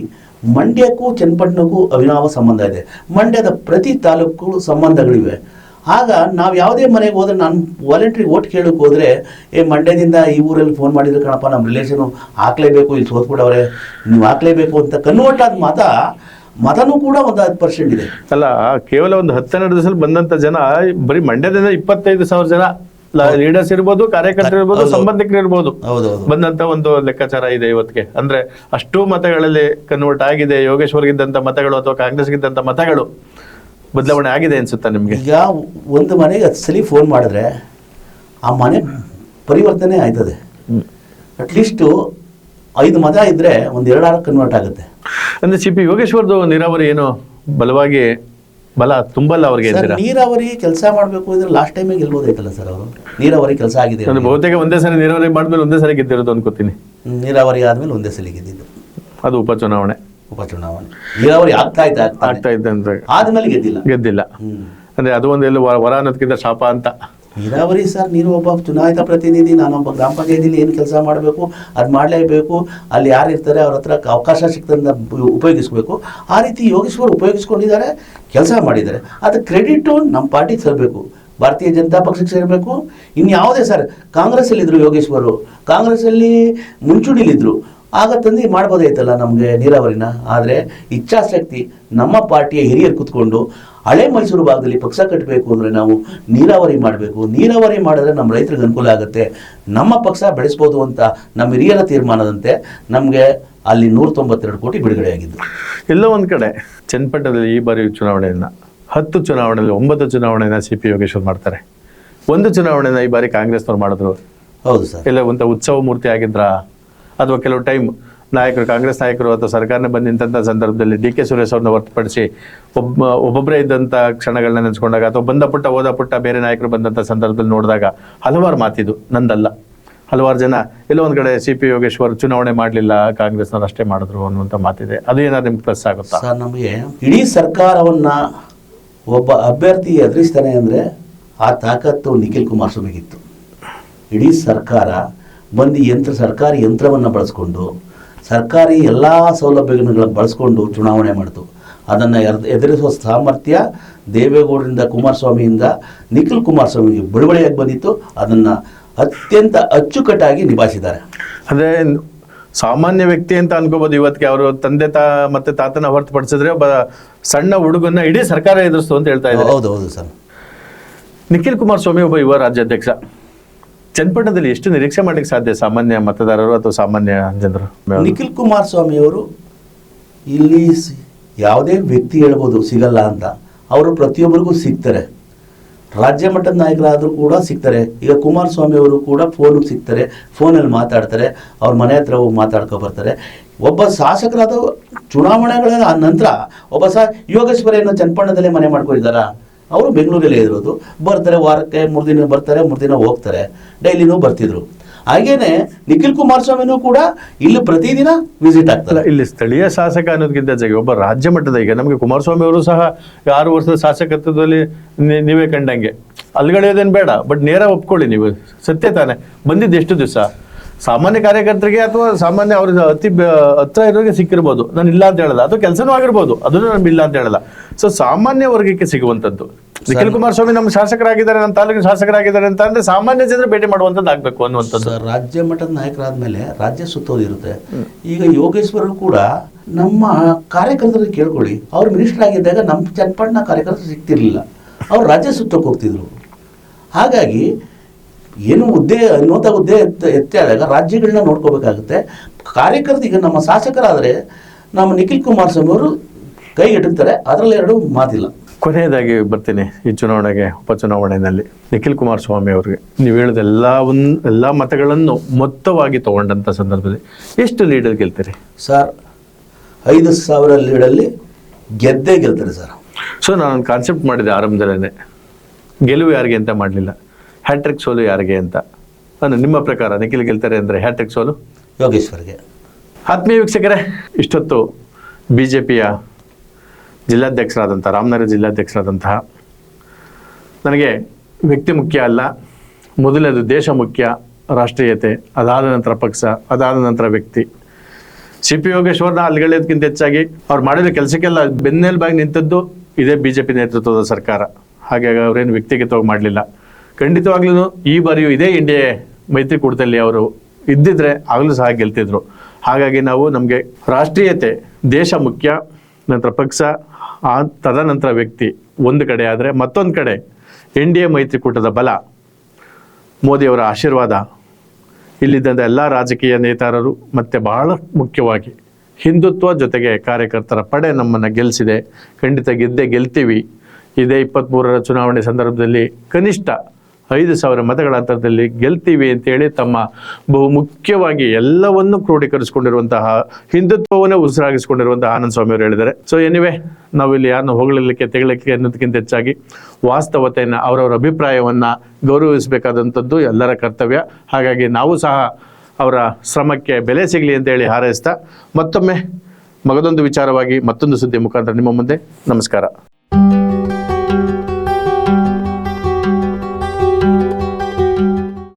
ಮಂಡ್ಯಕ್ಕೂ ಚನ್ನಪಟ್ಟಣಕ್ಕೂ ಅವಿನಾವ ಸಂಬಂಧ ಇದೆ. ಮಂಡ್ಯದ ಪ್ರತಿ ತಾಲೂಕು ಸಂಬಂಧಗಳಿವೆ. ಆಗ ನಾವು ಯಾವುದೇ ಮನೆಗೆ ಹೋದ್ರೆ, ನಾನು ವಾಲಂಟ್ರಿ ಓಟ್ ಕೇಳೋಕೆ ಹೋದರೆ, ಮಂಡ್ಯದಿಂದ ಈ ಊರಲ್ಲಿ ಫೋನ್ ಮಾಡಿದ್ರೆ ಕಣಪ್ಪ, ನಮ್ಮ ರಿಲೇಷನು ಹಾಕ್ಲೇಬೇಕು, ಇಲ್ಲಿ ಸೋತ್ಬಿಡವ್ರೆ, ನೀವು ಹಾಕ್ಲೇಬೇಕು ಅಂತ ಕನ್ವರ್ಟ್ ಆದ ಮತನೂ ಕೂಡ ಒಂದು 10% ಇದೆ. ಅಲ್ಲ, ಕೇವಲ ಒಂದು 10-12 ದಿವಸದಲ್ಲಿ ಬಂದಂತ ಜನ ಬರೀ ಮಂಡ್ಯದಿಂದ 25,000 ಜನ ಲೀಡರ್ಸ್ ಇರ್ಬೋದು, ಕಾರ್ಯಕರ್ತರು ಇರ್ಬೋದು, ಸಂಬಂಧಿಕರು ಇರ್ಬೋದು, ಬಂದಂತ ಒಂದು ಲೆಕ್ಕಾಚಾರ ಇದೆ ಇವತ್ತಿಗೆ. ಅಂದ್ರೆ ಅಷ್ಟು ಮತಗಳಲ್ಲಿ ಕನ್ವರ್ಟ್ ಆಗಿದೆ. ಯೋಗೇಶ್ವರ್ಗಿದ್ದಂತ ಮತಗಳು ಅಥವಾ ಕಾಂಗ್ರೆಸ್ಗಿದ್ದಂತ ಮತಗಳು ಬದಲಾವಣೆ ಆಗಿದೆ ಅನ್ಸುತ್ತಾ ನಿಮ್ಗೆ? ಈಗ ಒಂದು ಮನೆಗೆ 10 ಸಲ ಫೋನ್ ಮಾಡಿದ್ರೆ ಆ ಮನೆ ಪರಿವರ್ತನೆ ಆಯ್ತದೆ. ಅಟ್ಲೀಸ್ಟ್ 5 ಮತ ಇದ್ರೆ ಒಂದು 2 ಕನ್ವರ್ಟ್ ಆಗುತ್ತೆ. ಅಂದ್ರೆ CP ಯೋಗೇಶ್ವರ್ದು ನೀರಾವರಿ ಏನು ಬಲವಾಗಿ ಬಲ ತುಂಬಲ್ಲ ಅವ್ರಿಗೆ? ನೀರಾವರಿ ಕೆಲಸ ಮಾಡಬೇಕು ಇದ್ರೆ ಲಾಸ್ಟ್ ಟೈಮೇ ಗೆಲ್ಬೋದೈತಲ್ಲ ಸರ್ ಅವರು. ನೀರಾವರಿ ಕೆಲಸ ಆಗಿದೆ, ಬಹುತೇಕ ಒಂದೇ ಸರಿ ನೀರಾವರಿ ಮಾಡಿದ್ಮೇಲೆ ಒಂದೇ ಸರಿ ಗೆದ್ದಿರೋದು ಅನ್ಕೋತೀನಿ. ನೀರಾವರಿ ಆದ್ಮೇಲೆ ಒಂದೇ ಸಲ ಗೆದ್ದಿದ್ದು, ಅದು ಉಪಚುನಾವಣೆ. ನೀರಾವರಿ ಆಗ್ತಾ ಇದ್ದ ಅಂತ ಆದ್ಮೇಲೆ ಗೆದ್ದಿಲ್ಲ. ಅಂದ್ರೆ ಅದು ಒಂದು ಎಲ್ಲ ವರ ಅನ್ನೋದಕ್ಕಿಂತ ಶಾಪ ಅಂತ. ನೀರಾವರಿ ಸರ್, ನೀನು ಒಬ್ಬ ಚುನಾಯಿತ ಪ್ರತಿನಿಧಿ, ನಾನೊಬ್ಬ ಗ್ರಾಮ ಪಂಚಾಯತಿಲಿ ಏನು ಕೆಲಸ ಮಾಡಬೇಕು ಅದು ಮಾಡಲೇಬೇಕು. ಅಲ್ಲಿ ಯಾರು ಇರ್ತಾರೆ ಅವ್ರ ಹತ್ರ ಅವಕಾಶ ಸಿಕ್ತಂತ ಉಪಯೋಗಿಸ್ಬೇಕು. ಆ ರೀತಿ ಯೋಗೇಶ್ವರ್ ಉಪಯೋಗಿಸ್ಕೊಂಡಿದ್ದಾರೆ, ಕೆಲಸ ಮಾಡಿದ್ದಾರೆ. ಅದು ಕ್ರೆಡಿಟು ನಮ್ಮ ಪಾರ್ಟಿಗೆ ಸೇರಬೇಕು, ಭಾರತೀಯ ಜನತಾ ಪಕ್ಷಕ್ಕೆ ಸೇರಬೇಕು. ಇನ್ಯಾವುದೇ ಸರ್, ಕಾಂಗ್ರೆಸ್ಸಲ್ಲಿದ್ದರು ಯೋಗೇಶ್ವರು, ಕಾಂಗ್ರೆಸ್ಸಲ್ಲಿ ಮುಂಚೂಣಿಲಿದ್ದರು, ಆಗ ತಂದು ಮಾಡ್ಬೋದಾಯ್ತಲ್ಲ ನಮಗೆ ನೀರಾವರಿನ. ಆದರೆ ಇಚ್ಛಾಶಕ್ತಿ ನಮ್ಮ ಪಾರ್ಟಿಯ ಹಿರಿಯರು ಕೂತ್ಕೊಂಡು ಹಳೆ ಮೈಸೂರು ಭಾಗದಲ್ಲಿ ಪಕ್ಷ ಕಟ್ಟಬೇಕು ಅಂದರೆ ನಾವು ನೀರಾವರಿ ಮಾಡಬೇಕು. ನೀರಾವರಿ ಮಾಡಿದ್ರೆ ನಮ್ಮ ರೈತರಿಗೆ ಅನುಕೂಲ ಆಗುತ್ತೆ, ನಮ್ಮ ಪಕ್ಷ ಬೆಳೆಸ್ಬೋದು ಅಂತ ನಮ್ಮ ಹಿರಿಯರ ತೀರ್ಮಾನದಂತೆ ನಮಗೆ ಅಲ್ಲಿ 192 ಕೋಟಿ ಬಿಡುಗಡೆ ಆಗಿದ್ದು. ಎಲ್ಲೋ ಒಂದು ಕಡೆ ಚನ್ನಪಟ್ಟಣದಲ್ಲಿ ಈ ಬಾರಿ ಚುನಾವಣೆಯನ್ನು 10 ಚುನಾವಣೆಯಲ್ಲಿ 9 ಚುನಾವಣೆಯನ್ನು CP ಯೋಗೇಶ್ವರ್ ಮಾಡ್ತಾರೆ. 1 ಚುನಾವಣೆನ ಈ ಬಾರಿ ಕಾಂಗ್ರೆಸ್ನವ್ರು ಮಾಡಿದ್ರು. ಹೌದು ಸರ್. ಎಲ್ಲ ಒಂದು ಉತ್ಸವ ಮೂರ್ತಿ ಆಗಿದ್ರಾ, ಅಥವಾ ಕೆಲವು ಟೈಮ್ ನಾಯಕರು, ಕಾಂಗ್ರೆಸ್ ನಾಯಕರು ಅಥವಾ ಸರ್ಕಾರನೇ ಬಂದು ನಿಂತಹ ಸಂದರ್ಭದಲ್ಲಿ DK ಸುರೇಶ್ ಅವ್ರನ್ನ ಹೊರತುಪಡಿಸಿ ಒಬ್ಬೊಬ್ಬರೇ ಇದ್ದಂಥ ಕ್ಷಣಗಳನ್ನ ನೆನೆಸ್ಕೊಂಡಾಗ, ಅಥವಾ ಬಂದ ಪುಟ್ಟ ಹೋದ ಪುಟ್ಟ ಬೇರೆ ನಾಯಕರು ಬಂದಂಥ ಸಂದರ್ಭದಲ್ಲಿ ನೋಡಿದಾಗ ಹಲವಾರು ಮಾತಿದು, ನಂದಲ್ಲ, ಹಲವಾರು ಜನ ಎಲ್ಲೋ ಒಂದು ಕಡೆ CP ಯೋಗೇಶ್ವರ್ ಚುನಾವಣೆ ಮಾಡಲಿಲ್ಲ, ಕಾಂಗ್ರೆಸ್ನವ್ರು ಅಷ್ಟೇ ಮಾಡಿದ್ರು ಅನ್ನುವಂಥ ಮಾತಿದೆ. ಅದು ಏನಾದ್ರು ನಿಮ್ಗೆ ಪ್ಲಸ್ ಆಗುತ್ತಾ ಸರ್? ನಮಗೆ ಇಡೀ ಸರ್ಕಾರವನ್ನ ಒಬ್ಬ ಅಭ್ಯರ್ಥಿ ಎದುರಿಸ್ತಾನೆ ಅಂದರೆ ಆ ತಾಕತ್ತು ನಿಖಿಲ್ ಕುಮಾರಸ್ವಾಮಿಗಿತ್ತು. ಇಡೀ ಸರ್ಕಾರ ಬಂದು ಸರ್ಕಾರಿ ಯಂತ್ರವನ್ನು ಬಳಸ್ಕೊಂಡು, ಸರ್ಕಾರಿ ಎಲ್ಲ ಸೌಲಭ್ಯಗಳನ್ನು ಬಳಸ್ಕೊಂಡು ಚುನಾವಣೆ ಮಾಡಿತು. ಅದನ್ನು ಎದುರಿಸುವ ಸಾಮರ್ಥ್ಯ ದೇವೇಗೌಡರಿಂದ, ಕುಮಾರಸ್ವಾಮಿಯಿಂದ ನಿಖಿಲ್ ಕುಮಾರಸ್ವಾಮಿಗೆ ಬಿಡುಗಡೆಯಾಗಿ ಬಂದಿತ್ತು. ಅದನ್ನು ಅತ್ಯಂತ ಅಚ್ಚುಕಟ್ಟಾಗಿ ನಿಭಾಯಿಸಿದ್ದಾರೆ. ಅಂದರೆ ಸಾಮಾನ್ಯ ವ್ಯಕ್ತಿ ಅಂತ ಅನ್ಕೋಬಹುದು. ಇವತ್ತಿಗೆ ಅವರು ತಂದೆ ಮತ್ತೆ ತಾತನ ಹೊರತುಪಡಿಸಿದ್ರೆ ಒಬ್ಬ ಸಣ್ಣ ಹುಡುಗನ್ನ ಇಡೀ ಸರ್ಕಾರ ಎದುರಿಸ್ತು ಅಂತ ಹೇಳ್ತಾ ಇದ್ದಾರೆ. ಹೌದು ಹೌದು ಸರ್. ನಿಖಿಲ್ ಕುಮಾರಸ್ವಾಮಿ ಒಬ್ಬ ಯುವ ರಾಜ್ಯಾಧ್ಯಕ್ಷ. ಚನ್ನಪಟ್ಟಣದಲ್ಲಿ ಎಷ್ಟು ನಿರೀಕ್ಷೆ ಮಾಡ್ಲಿಕ್ಕೆ ಸಾಧ್ಯ ಸಾಮಾನ್ಯ ಮತದಾರರು ಅಥವಾ ಸಾಮಾನ್ಯ ಜನರು? ನಿಖಿಲ್ ಕುಮಾರಸ್ವಾಮಿ ಅವರು ಇಲ್ಲಿ ಯಾವುದೇ ವ್ಯಕ್ತಿ ಹೇಳ್ಬೋದು ಸಿಗಲ್ಲ ಅಂತ, ಅವರು ಪ್ರತಿಯೊಬ್ಬರಿಗೂ ಸಿಗ್ತಾರೆ. ರಾಜ್ಯ ಮಟ್ಟದ ನಾಯಕರಾದರೂ ಕೂಡ ಸಿಗ್ತಾರೆ. ಈಗ ಕುಮಾರಸ್ವಾಮಿ ಅವರು ಕೂಡ ಫೋನಿಗೆ ಸಿಗ್ತಾರೆ, ಫೋನಲ್ಲಿ ಮಾತಾಡ್ತಾರೆ, ಅವ್ರ ಮನೆ ಹತ್ರ ಹೋಗಿ ಮಾತಾಡ್ಕೊ ಬರ್ತಾರೆ. ಒಬ್ಬ ಶಾಸಕರಾದ ಚುನಾವಣೆಗಳ ನಂತರ ಒಬ್ಬ ಯೋಗೇಶ್ವರ ಚನ್ನಪಟ್ಟಣದಲ್ಲೇ ಮನೆ ಮಾಡ್ಕೊಂಡಿದ್ದಾರಾ? ಅವರು ಬೆಂಗಳೂರಲ್ಲೇ ಇರೋದು. ಬರ್ತಾರೆ, ವಾರಕ್ಕೆ 3 ದಿನ ಬರ್ತಾರೆ, 3 ದಿನ ಹೋಗ್ತಾರೆ, ಡೈಲಿನೂ ಬರ್ತಿದ್ರು. ಹಾಗೇನೆ ನಿಖಿಲ್ ಕುಮಾರಸ್ವಾಮಿನೂ ಕೂಡ ಇಲ್ಲಿ ಪ್ರತಿದಿನ ವಿಸಿಟ್ ಆಗ್ತಾರೆ. ಇಲ್ಲಿ ಸ್ಥಳೀಯ ಶಾಸಕ ಅನ್ನೋದಕ್ಕಿಂತ ಜಗ ಒಬ್ಬ ರಾಜ್ಯ ಮಟ್ಟದ, ಈಗ ನಮಗೆ ಕುಮಾರಸ್ವಾಮಿ ಅವರು ಸಹ 6 ವರ್ಷದ ಶಾಸಕತ್ವದಲ್ಲಿ ನೀವೇ ಕಂಡಂಗೆ ಅಲ್ಗಳೆಯೋದೇನು ಬೇಡ, ಬಟ್ ನೇರ ಒಪ್ಕೊಳ್ಳಿ, ನೀವು ಸತ್ಯ ತಾನೆ. ಬಂದಿದ್ದು ಎಷ್ಟು ದಿವಸ? ಸಾಮಾನ್ಯ ಕಾರ್ಯಕರ್ತರಿಗೆ ಅಥವಾ ಸಾಮಾನ್ಯ ಅವ್ರಿಗೆ ಹತ್ರ ಇರೋರಿಗೆ ಸಿಕ್ಕಿರ್ಬೋದು, ನಾನು ಇಲ್ಲ ಅಂತ ಹೇಳಲ್ಲ, ಅಥವಾ ಕೆಲಸನೂ ಆಗಿರ್ಬೋದು, ಅದನ್ನು ನಾನು ಇಲ್ಲ ಅಂತ ಹೇಳಲ್ಲ. ಸೊ ಸಾಮಾನ್ಯ ವರ್ಗಕ್ಕೆ ಸಿಗುವಂಥದ್ದು ನಿಖಿಲ್ ಕುಮಾರಸ್ವಾಮಿ ನಮ್ಮ ಶಾಸಕರಾಗಿದ್ದಾರೆ, ನಮ್ಮ ತಾಲೂಕಿನ ಶಾಸಕರಾಗಿದ್ದಾರೆ ಅಂತ ಅಂದ್ರೆ ಸಾಮಾನ್ಯ ಜನರು ಭೇಟಿ ಮಾಡುವಂಥದ್ದು ಆಗ್ಬೇಕು ಅನ್ನುವಂಥದ್ದು. ಸರ್, ರಾಜ್ಯ ಮಟ್ಟದ ನಾಯಕರಾದ್ಮೇಲೆ ರಾಜ್ಯ ಸುತ್ತೋದಿರುತ್ತೆ. ಈಗ ಯೋಗೇಶ್ವರರು ಕೂಡ ನಮ್ಮ ಕಾರ್ಯಕರ್ತರಿಗೆ ಕೇಳ್ಕೊಳ್ಳಿ, ಅವ್ರು ಮಿನಿಸ್ಟರ್ ಆಗಿದ್ದಾಗ ನಮ್ಮ ಚನ್ನಪಟ್ಟಣ ಕಾರ್ಯಕರ್ತರು ಸಿಗ್ತಿರ್ಲಿಲ್ಲ, ಅವ್ರು ರಾಜ್ಯ ಸುತ್ತೋಕೆ ಹೋಗ್ತಿದ್ರು. ಹಾಗಾಗಿ ಏನು ಹುದ್ದೆ ಅನ್ನೋಂಥ ಹುದ್ದೆ ಎತ್ತಿ ಆದಾಗ ರಾಜ್ಯಗಳನ್ನ ನೋಡ್ಕೋಬೇಕಾಗುತ್ತೆ. ಕಾರ್ಯಕರ್ತರು ಈಗ ನಮ್ಮ ಶಾಸಕರಾದರೆ ನಮ್ಮ ನಿಖಿಲ್ ಕುಮಾರಸ್ವಾಮಿ ಅವರು ಕೈಗೆಟುತ್ತಾರೆ, ಅದರಲ್ಲಿ ಎರಡು ಮಾತಿಲ್ಲ. ಕೊನೆಯದಾಗಿ ಬರ್ತೀನಿ, ಈ ಚುನಾವಣೆಗೆ ಉಪಚುನಾವಣೆಯಲ್ಲಿ ನಿಖಿಲ್ ಕುಮಾರಸ್ವಾಮಿ ಅವರಿಗೆ ನೀವು ಹೇಳಿದ ಎಲ್ಲ ಮತಗಳನ್ನು ಮೊತ್ತವಾಗಿ ತಗೊಂಡಂಥ ಸಂದರ್ಭದಲ್ಲಿ ಎಷ್ಟು ಲೀಡರ್ ಗೆಲ್ತೀರಿ ಸರ್? 5,000 ಲೀಡಲ್ಲಿ ಗೆದ್ದೇ ಗೆಲ್ತಾರೆ ಸರ್. ಸೊ ನಾನೊಂದು ಕಾನ್ಸೆಪ್ಟ್ ಮಾಡಿದೆ ಆರಂಭದಲ್ಲೇ, ಗೆಲುವು ಯಾರಿಗೆ ಅಂತ ಮಾಡಲಿಲ್ಲ, ಹ್ಯಾಟ್ರಿಕ್ ಸೋಲು ಯಾರಿಗೆ ಅಂತ. ನಿಮ್ಮ ಪ್ರಕಾರ ನಿಖಿಲ್ ಗೆಲ್ತಾರೆ ಅಂದರೆ ಹ್ಯಾಟ್ರಿಕ್ ಸೋಲು ಯೋಗೇಶ್ವರ್ಗೆ. ಆತ್ಮೀಯ ವೀಕ್ಷಕರೇ, ಇಷ್ಟೊತ್ತು BJPಯ ಜಿಲ್ಲಾಧ್ಯಕ್ಷರಾದಂಥ ರಾಮನಗರ ಜಿಲ್ಲಾಧ್ಯಕ್ಷರಾದಂತಹ ನನಗೆ ವ್ಯಕ್ತಿ ಮುಖ್ಯ ಅಲ್ಲ, ಮೊದಲನೇದು ದೇಶ ಮುಖ್ಯ, ರಾಷ್ಟ್ರೀಯತೆ, ಅದಾದ ನಂತರ ಪಕ್ಷ, ಅದಾದ ನಂತರ ವ್ಯಕ್ತಿ. CP ಯೋಗೇಶ್ವರ್ನ ಅಲ್ಲಿಗಳೋದಕ್ಕಿಂತ ಹೆಚ್ಚಾಗಿ ಅವ್ರು ಮಾಡಿರೋ ಕೆಲಸಕ್ಕೆಲ್ಲ ಬೆನ್ನೆಲುಬಾಗಿ ನಿಂತದ್ದು ಇದೇ BJP ನೇತೃತ್ವದ ಸರ್ಕಾರ. ಹಾಗಾಗಿ ಅವರೇನು ವ್ಯಕ್ತಿಗತವಾಗಿ ಮಾಡಲಿಲ್ಲ. ಖಂಡಿತವಾಗ್ಲೂ ಈ ಬಾರಿಯೂ ಇದೇ ಇಂಡಿಯಾ ಮೈತ್ರಿಕೂಟದಲ್ಲಿ ಅವರು ಇದ್ದಿದ್ರೆ ಆಗಲೂ ಸಹ ಗೆಲ್ತಿದ್ರು. ಹಾಗಾಗಿ ನಾವು ನಮಗೆ ರಾಷ್ಟ್ರೀಯತೆ, ದೇಶ ಮುಖ್ಯ, ನಂತರ ಪಕ್ಷ, ತದನಂತರ ವ್ಯಕ್ತಿ ಒಂದು ಕಡೆ ಆದರೆ, ಮತ್ತೊಂದು ಕಡೆ NDA ಮೈತ್ರಿಕೂಟದ ಬಲ, ಮೋದಿಯವರ ಆಶೀರ್ವಾದ, ಇಲ್ಲಿದ್ದಂಥ ಎಲ್ಲ ರಾಜಕೀಯ ನೇತಾರರು, ಮತ್ತು ಬಹಳ ಮುಖ್ಯವಾಗಿ ಹಿಂದುತ್ವ ಜೊತೆಗೆ ಕಾರ್ಯಕರ್ತರ ಪಡೆ ನಮ್ಮನ್ನು ಗೆಲ್ಲಿಸಿದೆ. ಖಂಡಿತ ಗೆದ್ದೇ ಗೆಲ್ತೀವಿ. ಇದೇ 23ರ ಚುನಾವಣೆ ಸಂದರ್ಭದಲ್ಲಿ ಕನಿಷ್ಠ 5,000 ಮತಗಳ ಅಂತರದಲ್ಲಿ ಗೆಲ್ತೀವಿ ಅಂತೇಳಿ ತಮ್ಮ ಬಹುಮುಖ್ಯವಾಗಿ ಎಲ್ಲವನ್ನು ಕ್ರೋಢೀಕರಿಸಿಕೊಂಡಿರುವಂತಹ, ಹಿಂದುತ್ವವನ್ನೇ ಉಸಿರಾಗಿಸಿಕೊಂಡಿರುವಂತಹ ಆನಂದ್ ಸ್ವಾಮಿ ಅವರು ಹೇಳಿದ್ದಾರೆ. ಸೊ ಎನಿವೆ, ನಾವು ಇಲ್ಲಿ ಯಾರನ್ನು ಹೊಗಳಲಿಕ್ಕೆ ತೆಗಳಲಿಕ್ಕೆ ಅನ್ನೋದಕ್ಕಿಂತ ಹೆಚ್ಚಾಗಿ ವಾಸ್ತವತೆಯನ್ನು, ಅವರವರ ಅಭಿಪ್ರಾಯವನ್ನು ಗೌರವಿಸಬೇಕಾದಂಥದ್ದು ಎಲ್ಲರ ಕರ್ತವ್ಯ. ಹಾಗಾಗಿ ನಾವು ಸಹ ಅವರ ಶ್ರಮಕ್ಕೆ ಬೆಲೆ ಸಿಗಲಿ ಅಂತೇಳಿ ಹಾರೈಸ್ತಾ, ಮತ್ತೊಮ್ಮೆ ಮಗದೊಂದು ವಿಚಾರವಾಗಿ ಮತ್ತೊಂದು ಸುದ್ದಿ ಮುಖಾಂತರ ನಿಮ್ಮ ಮುಂದೆ. ನಮಸ್ಕಾರ.